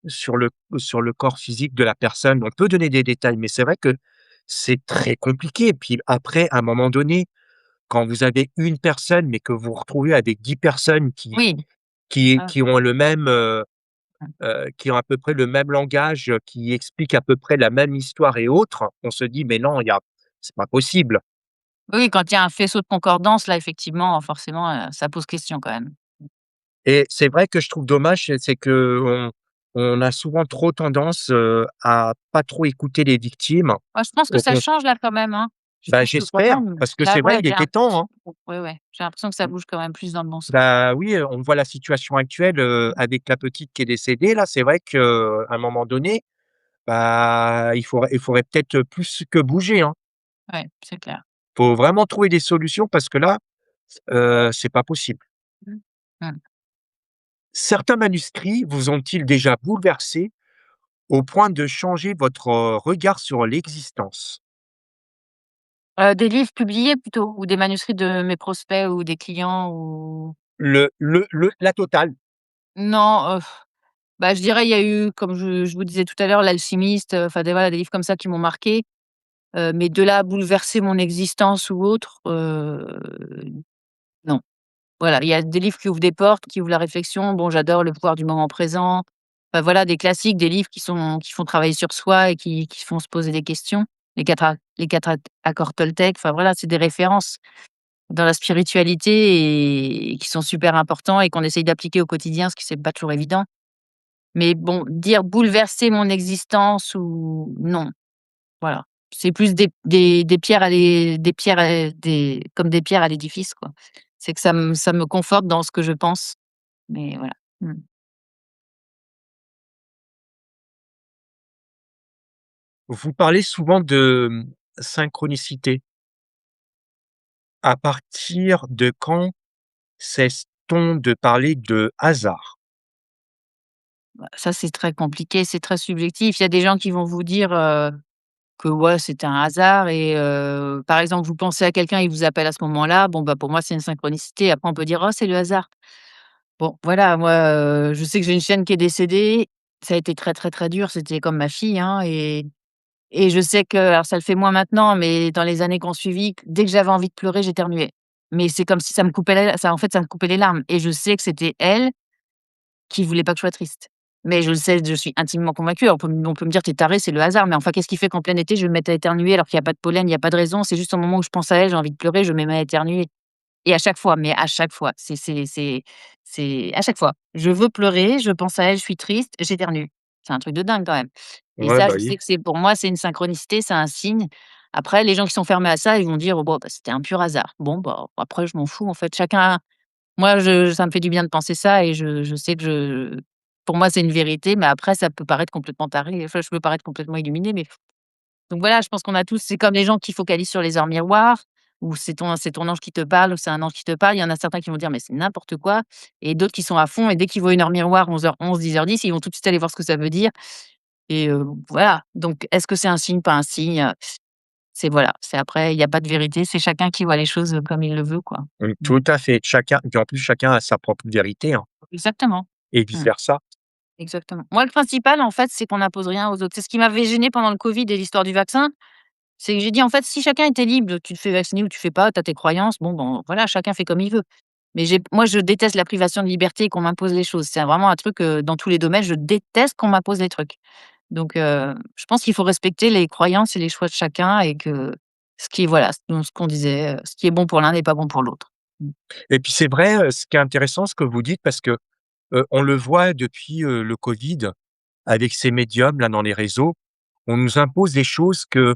sur le corps physique de la personne. On peut donner des détails, mais c'est vrai que c'est très compliqué. Puis après, à un moment donné, quand vous avez une personne, mais que vous vous retrouvez avec 10 personnes Oui. Ah, qui ont le même, mmh. qui ont à peu près le même langage, qui expliquent à peu près la même histoire et autres, on se dit: «Mais non, il y a c'est pas possible». Oui, quand il y a un faisceau de concordance, là, effectivement, forcément, ça pose question quand même. Et c'est vrai que je trouve dommage, c'est qu'on a souvent trop tendance, à pas trop écouter les victimes. Moi, je pense que Au ça con change là quand même, hein. Je Bah, trouve que quand j'espère, même, parce que là, c'est vrai, ouais, il était temps, hein. j'ai l'impression que ça bouge quand même plus dans le bon sens. Bah, oui, on voit la situation actuelle, avec la petite qui est décédée là, c'est vrai qu'à un moment donné, bah, il faudrait peut-être plus que bouger, hein. Ouais, c'est clair. Faut vraiment trouver des solutions parce que là, c'est pas possible. Mmh. Mmh. Certains manuscrits vous ont-ils déjà bouleversé au point de changer votre, regard sur l'existence? Des livres publiés plutôt ou des manuscrits de mes prospects ou des clients ou La totale, non, bah, je dirais il y a eu comme je vous disais tout à l'heure, L'Alchimiste, enfin des voilà des livres comme ça qui m'ont marquée, mais de là à bouleverser mon existence ou autre, non. Voilà, il y a des livres qui ouvrent des portes, qui ouvrent la réflexion. Bon, j'adore Le pouvoir du moment présent. Enfin voilà, des classiques, des livres qui font travailler sur soi et qui font se poser des questions. Les 4 accords Toltec, enfin voilà, c'est des références dans la spiritualité et qui sont super importants et qu'on essaye d'appliquer au quotidien, ce qui c'est pas toujours évident. Mais bon, dire bouleverser mon existence ou non, voilà. C'est plus des pierres à des comme des pierres à l'édifice, quoi. C'est que ça me conforte dans ce que je pense, mais voilà. Mmh. vous parlez souvent de, synchronicité. À partir de quand cesse-t-on de parler de hasard? Bah, ça, c'est très compliqué, c'est très subjectif. Il y a des gens qui vont vous dire, que ouais, c'était un hasard et par exemple, vous pensez à quelqu'un, il vous appelle à ce moment-là, bon, bah, pour moi, c'est une synchronicité. Après, on peut dire: «Oh, c'est le hasard». Bon, voilà, moi, je sais que j'ai une chienne qui est décédée. Ça a été très, très, très dur. C'était comme ma fille, hein et je sais que alors ça le fait moins maintenant, mais dans les années qui ont suivi, dès que j'avais envie de pleurer, j'éternuais. Mais c'est comme si ça me coupait ça me coupait les larmes et je sais que c'était elle qui voulait pas que je sois triste. Mais je le sais, je suis intimement convaincue. On peut me dire: «Tu es tarée, c'est le hasard», mais enfin, qu'est-ce qui fait qu'en plein été, je vais me mettre à éternuer alors qu'il y a pas de pollen, il y a pas de raison? C'est juste au moment où je pense à elle, j'ai envie de pleurer, je me mets à éternuer et à chaque fois, mais à chaque fois, c'est à chaque fois. Je veux pleurer, je pense à elle, je suis triste, j'éternue. C'est un truc de dingue quand même et Ouais, ça, bah, je oui. sais que c'est pour moi, c'est une synchronicité, c'est un signe. Après les gens qui sont fermés à ça, ils vont dire: «Bon, bah, c'était un pur hasard». Bon, bah, après je m'en fous en fait, chacun moi je ça me fait du bien de penser ça et je sais que pour moi c'est une vérité, mais après ça peut paraître complètement taré, enfin je peux paraître complètement illuminée, mais donc voilà, je pense qu'on a tous c'est comme les gens qui focalisent sur les heures miroirs, ou c'est ton ange qui te parle, ou c'est un ange qui te parle. Il y en a certains qui vont dire: «Mais c'est n'importe quoi», et d'autres qui sont à fond et dès qu'ils voient une heure miroir 11h11, 10h10, ils vont tout de suite aller voir ce que ça veut dire et voilà. Donc est-ce que c'est un signe, pas un signe? C'est voilà, c'est après il y a pas de vérité, c'est chacun qui voit les choses, comme il le veut, quoi. Mmh. Tout à fait. Chacun et puis en plus chacun a sa propre vérité, hein, Exactement. et vice Mmh. versa. Exactement. Moi, le principal, en fait, c'est qu'on n'impose rien aux autres. C'est ce qui m'avait gênée pendant le covid et l'histoire du vaccin. C'est que j'ai dit: «En fait, si chacun était libre, tu te fais vacciner ou tu fais pas, tu as tes croyances, bon, ben, voilà, chacun fait comme il veut». Mais moi, je déteste la privation de liberté et qu'on m'impose les choses. C'est vraiment un truc, dans tous les domaines, je déteste qu'on m'impose des trucs. Donc je pense qu'il faut respecter les croyances et les choix de chacun et que ce qui voilà, ce qu'on disait, ce qui est bon pour l'un n'est pas bon pour l'autre. Mmh. Et puis c'est vrai, ce qui est intéressant ce que vous dites parce que, on le voit depuis, le covid avec ces médiums là dans les réseaux. On nous impose des choses que,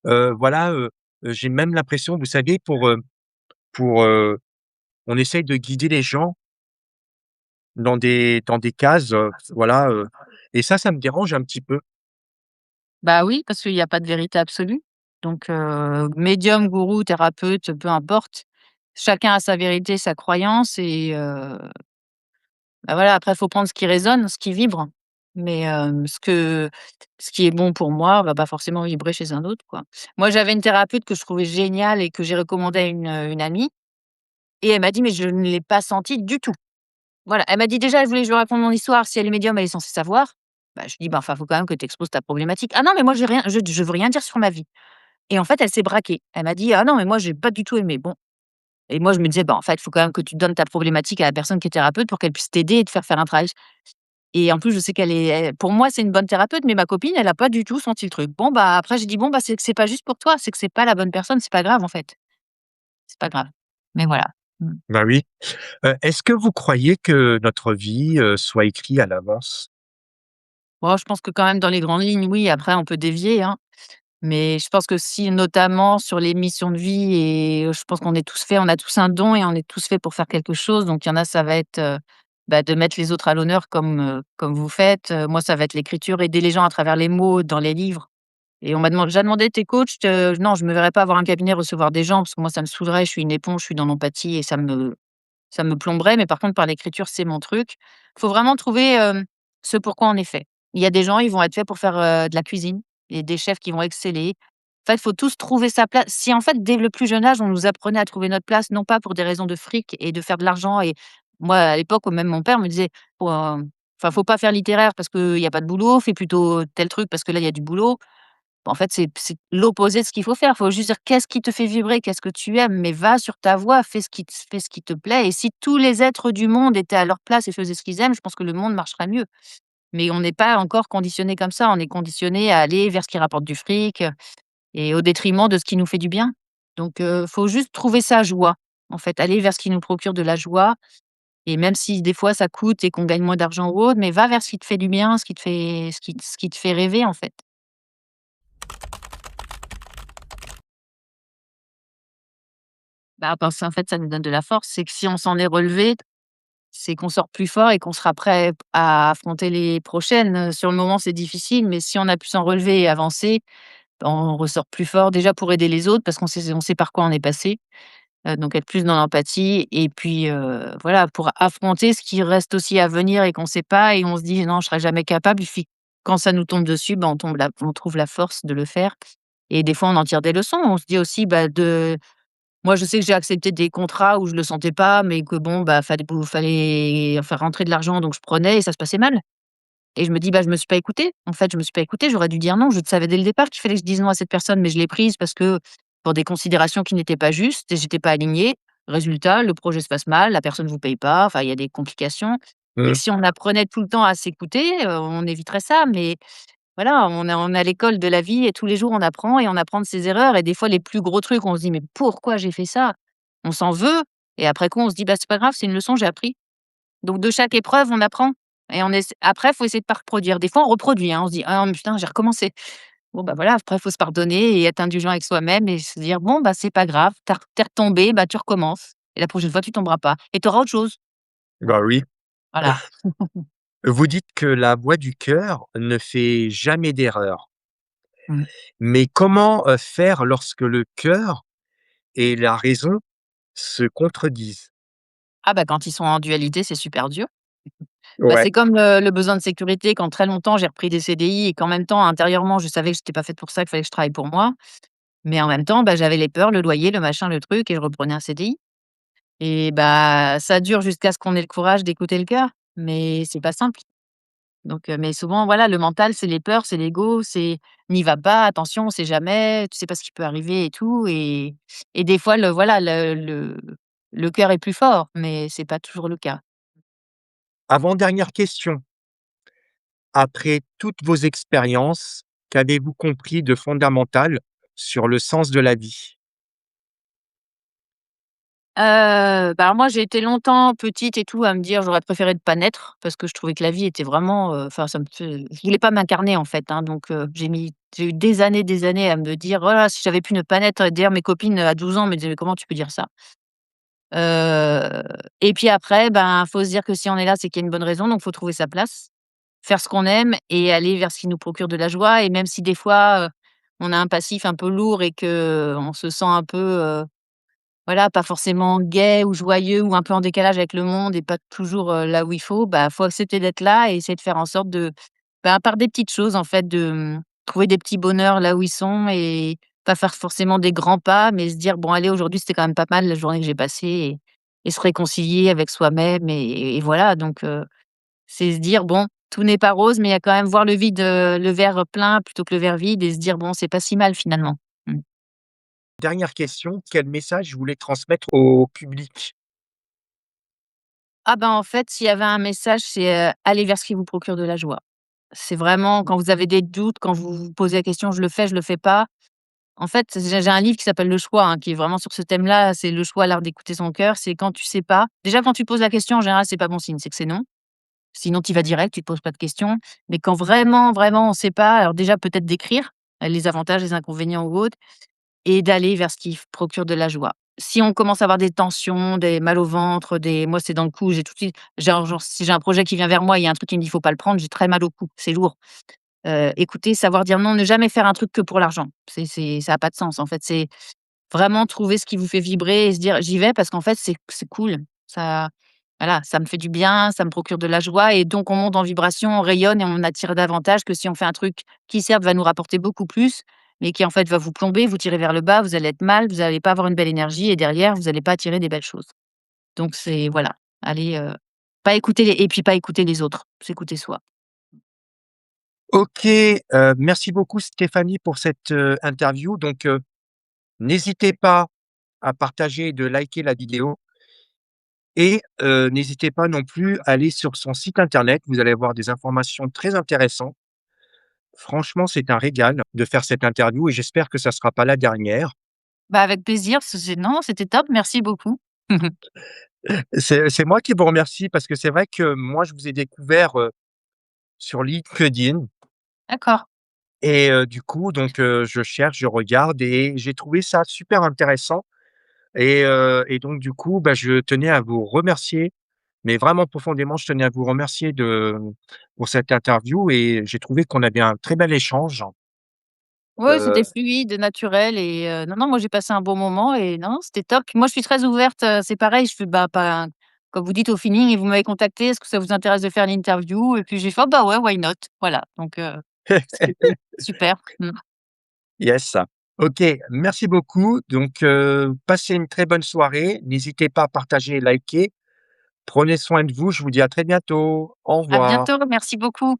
voilà, j'ai même l'impression, vous savez, pour, on essaye de guider les gens dans des cases, voilà, et ça me dérange un petit peu. Bah oui, parce qu'il y a pas de vérité absolue. Donc médium, gourou, thérapeute, peu importe, chacun a sa vérité, sa croyance et bah, voilà, après il faut prendre ce qui résonne, ce qui vibre. Mais ce qui est bon pour moi va pas forcément vibrer chez un autre, quoi. Moi, j'avais une thérapeute que je trouvais géniale et que j'ai recommandée à une amie et elle m'a dit: «Mais je ne l'ai pas sentie du tout». Voilà, elle m'a dit déjà, elle voulait que je lui raconte mon histoire, si elle est médium, elle est censée savoir. Bah, je lui dis: «Bah, enfin, faut quand même que tu exposes ta problématique». «Ah non, mais moi j'ai rien, je veux rien dire sur ma vie». Et en fait, elle s'est braquée. Elle m'a dit: «Ah non, mais moi j'ai pas du tout aimé». Bon, et moi je me disais: «Bah, en fait, il faut quand même que tu donnes ta problématique à la personne qui est thérapeute pour qu'elle puisse t'aider et te faire un travail». Et en plus, je sais pour moi, c'est une bonne thérapeute, mais ma copine, elle a pas du tout senti le truc. Bon, bah, après j'ai dit: «Bon, bah, c'est que c'est pas juste pour toi, c'est que c'est pas la bonne personne, c'est pas grave en fait, c'est pas grave». Mais voilà. Mmh. Bah oui. Est-ce que vous croyez que notre vie, soit écrite à l'avance? Bon, je pense que quand même dans les grandes lignes, oui, après on peut dévier, hein. Mais je pense que si notamment sur les missions de vie et je pense qu'on est tous faits, on a tous un don et on est tous faits pour faire quelque chose. Donc il y en a, ça va être, bah, de mettre les autres à l'honneur comme vous faites. Moi, ça va être l'écriture, aider les gens à travers les mots dans les livres. Et on m'a déjà demandé: «Tu es coach?» Non, je me verrais pas avoir un cabinet, recevoir des gens parce que moi ça me saoulerait, je suis une éponge, je suis dans l'empathie et ça me plomberait, mais par contre par l'écriture, c'est mon truc. Il faut vraiment trouver, ce pourquoi on est fait. Il y a des gens, ils vont être faits pour faire, de la cuisine et des chefs qui vont exceller. En fait, il faut tous trouver sa place. Si en fait, dès le plus jeune âge, on nous apprenait à trouver notre place, non pas pour des raisons de fric et de faire de l'argent et moi, à l'époque, même mon père me disait: «Faut, enfin, faut pas faire littéraire parce qu'il y a pas de boulot, fais plutôt tel truc parce que là, il y a du boulot». En fait, c'est l'opposé de ce qu'il faut faire. Il faut juste dire: «Qu'est-ce qui te fait vibrer? Qu'est-ce que tu aimes?» Mais va sur ta voie, fais ce qui te plaît et si tous les êtres du monde étaient à leur place et faisaient ce qu'ils aiment, je pense que le monde marcherait mieux. Mais on n'est pas encore conditionné comme ça. On est conditionné à aller vers ce qui rapporte du fric, et au détriment de ce qui nous fait du bien. Donc faut juste trouver sa joie, en fait, aller vers ce qui nous procure de la joie et même si des fois ça coûte et qu'on gagne moins d'argent ou autre, mais va vers ce qui te fait du bien, ce qui te fait rêver, en fait. Bah, parce qu'en fait, ça nous donne de la force. C'est que si on s'en est relevé, c'est qu'on sort plus fort et qu'on sera prêt à affronter les prochaines. Sur le moment, c'est difficile, mais si on a pu s'en relever et avancer, ben, on ressort plus fort. Déjà pour aider les autres parce qu'on sait par quoi on est passé, donc être plus dans l'empathie et puis, voilà, pour affronter ce qui reste aussi à venir et qu'on sait pas et on se dit: «Non, je serai jamais capable». Il suffit quand ça nous tombe dessus, ben, on trouve la force de le faire et des fois, on en tire des leçons. On se dit aussi, bah, moi, je sais que j'ai accepté des contrats où je le sentais pas, mais que bon, bah, fallait faire rentrer de l'argent, donc je prenais et ça se passait mal. Et je me dis: «Bah, je me suis pas écoutée. En fait, je me suis pas écoutée, j'aurais dû dire non. Je le savais dès le départ qu'il fallait que je dise non à cette personne, mais je l'ai prise parce que pour des considérations qui n'étaient pas justes et j'étais pas alignée. Résultat, le projet se passe mal, la personne vous paye pas, enfin, il y a des complications et Mmh. si on apprenait tout le temps à s'écouter, on éviterait ça, mais voilà, on a l'école de la vie et tous les jours on apprend et on apprend de ses erreurs et des fois les plus gros trucs, on se dit: «Mais pourquoi j'ai fait ça?» On s'en veut et après coup on se dit: «Bah, c'est pas grave, c'est une leçon, j'ai appris». Donc de chaque épreuve, on apprend et après, il faut essayer de pas reproduire. Des fois, on reproduit, hein, on se dit: «Ah mais putain, j'ai recommencé». Bon, bah, voilà, après, il faut se pardonner et être indulgent avec soi-même et se dire: «Bon, bah, c'est pas grave, tu retombé, bah, tu recommences et la prochaine fois, tu tomberas pas et tu auras autre chose». Bah, oui. Voilà. Vous dites que la voix du cœur ne fait jamais d'erreur. Mmh. Mais comment, faire lorsque le cœur et la raison se contredisent? Ah, bah, quand ils sont en dualité, c'est super dur. Bah, Ouais. c'est comme le besoin de sécurité quand très longtemps j'ai repris des CDI et qu'en même temps, intérieurement, je savais que j'étais pas faite pour ça, qu'il fallait que je travaille pour moi. Mais en même temps, bah, j'avais les peurs, le loyer, le machin, le truc et je reprenais un CDI et bah, ça dure jusqu'à ce qu'on ait le courage d'écouter le cœur, mais c'est pas simple. Donc mais souvent, voilà, le mental, c'est les peurs, c'est l'ego, c'est: «N'y va pas, attention, on sait jamais, tu sais pas ce qui peut arriver et tout» et des fois, voilà, le cœur est plus fort, mais c'est pas toujours le cas. Avant-dernière question, après toutes vos expériences, qu'avez-vous compris de fondamental sur le sens de la vie? Bah, alors moi, j'ai été longtemps, petite et tout, à me dire: «J'aurais préféré ne pas naître» parce que je trouvais que la vie était vraiment, enfin, ça me fait je voulais pas m'incarner, en fait, hein, donc j'ai eu des années à me dire: «Oh là, si j'avais pu ne pas naître» d'ailleurs mes copines, à 12 ans, me disaient: «Mais comment tu peux dire ça?» Heu et puis après, ben, faut se dire que si on est là, c'est qu'il y a une bonne raison, donc faut trouver sa place, faire ce qu'on aime et aller vers ce qui nous procure de la joie et même si des fois, on a un passif un peu lourd et qu'on se sent un peu, voilà, pas forcément gai ou joyeux ou un peu en décalage avec le monde et pas toujours, là où il faut, bah, faut accepter d'être là et essayer de faire en sorte de, bah, par des petites choses en fait, de, trouver des petits bonheurs là où ils sont et pas faire forcément des grands pas, mais se dire: «Bon allez, aujourd'hui, c'était quand même pas mal la journée que j'ai passée» et se réconcilier avec soi-même et voilà donc c'est se dire: «Bon, tout n'est pas rose, mais il y a quand même voir le vide, le verre plein plutôt que le verre vide» et se dire: «Bon, c'est pas si mal finalement». Mmh. Dernière question, quel message vous voulez transmettre au public? Ah ben, en fait, s'il y avait un message, c'est, aller vers ce qui vous procure de la joie. C'est vraiment quand vous avez des doutes, quand vous vous posez la question: je le fais pas?» En fait, j'ai un livre qui s'appelle Le Choix, hein, qui est vraiment sur ce thème-là, c'est Le Choix, l'art d'écouter son cœur. C'est quand tu sais pas déjà quand tu poses la question, en général, c'est pas bon signe, c'est que c'est non. Sinon tu y vas direct, tu te poses pas de questions. Mais quand vraiment, vraiment on sait pas, alors déjà peut-être d'écrire, les avantages, les inconvénients ou autres et d'aller vers ce qui f procure de la joie. Si on commence à avoir des tensions, des mal au ventre, des moi, c'est dans le cou, j'ai tout de suite genre si j'ai un projet qui vient vers moi, il y a un truc qui me dit: «Faut pas le prendre», j'ai très mal au cou, c'est lourd. Écouter, savoir dire non, ne jamais faire un truc que pour l'argent. C'est ça a pas de sens, en fait. C'est vraiment trouver ce qui vous fait vibrer et se dire: «J'y vais parce qu'en fait, c'est cool». Ça voilà, ça me fait du bien, ça me procure de la joie et donc on monte en vibration, on rayonne et on attire davantage que si on fait un truc qui certes va nous rapporter beaucoup plus, mais qui en fait va vous plomber, vous tirer vers le bas, vous allez être mal, vous allez pas avoir une belle énergie et derrière vous allez pas attirer des belles choses. Donc c'est voilà, aller, pas écouter les et puis pas écouter les autres, s'écouter soi. OK, merci beaucoup Stéphanie pour cette, interview. Donc, n'hésitez pas à partager et de liker la vidéo et n'hésitez pas non plus à aller sur son site internet. Vous allez avoir des informations très intéressantes. Franchement, c'est un régal de faire cette interview et j'espère que ça ne sera pas la dernière. Bah, avec plaisir, c'est non, c'était top, merci beaucoup. C'est moi qui vous remercie parce que c'est vrai que moi, je vous ai découvert, sur LinkedIn D'accord. et du coup, donc je cherche, je regarde et j'ai trouvé ça super intéressant et donc du coup, bah, je tenais à vous remercier, mais vraiment profondément, je tenais à vous remercier pour cette interview et j'ai trouvé qu'on avait un très bel échange. Ouais, c'était fluide, naturel et non, non, moi j'ai passé un bon moment et non, c'était top. Puis moi, je suis très ouverte, c'est pareil, je fais, bah, pas comme vous dites au feeling et vous m'avez contacté: «Est-ce que ça vous intéresse de faire l'interview?» et puis j'ai fait: «Ah bah, ouais, why not?» Voilà, donc c'était cool. Super. Mmh. Yes. OK, merci beaucoup. Donc passez une très bonne soirée. N'hésitez pas à partager et liker. Prenez soin de vous. Je vous dis à très bientôt. Au À revoir. bientôt, merci beaucoup.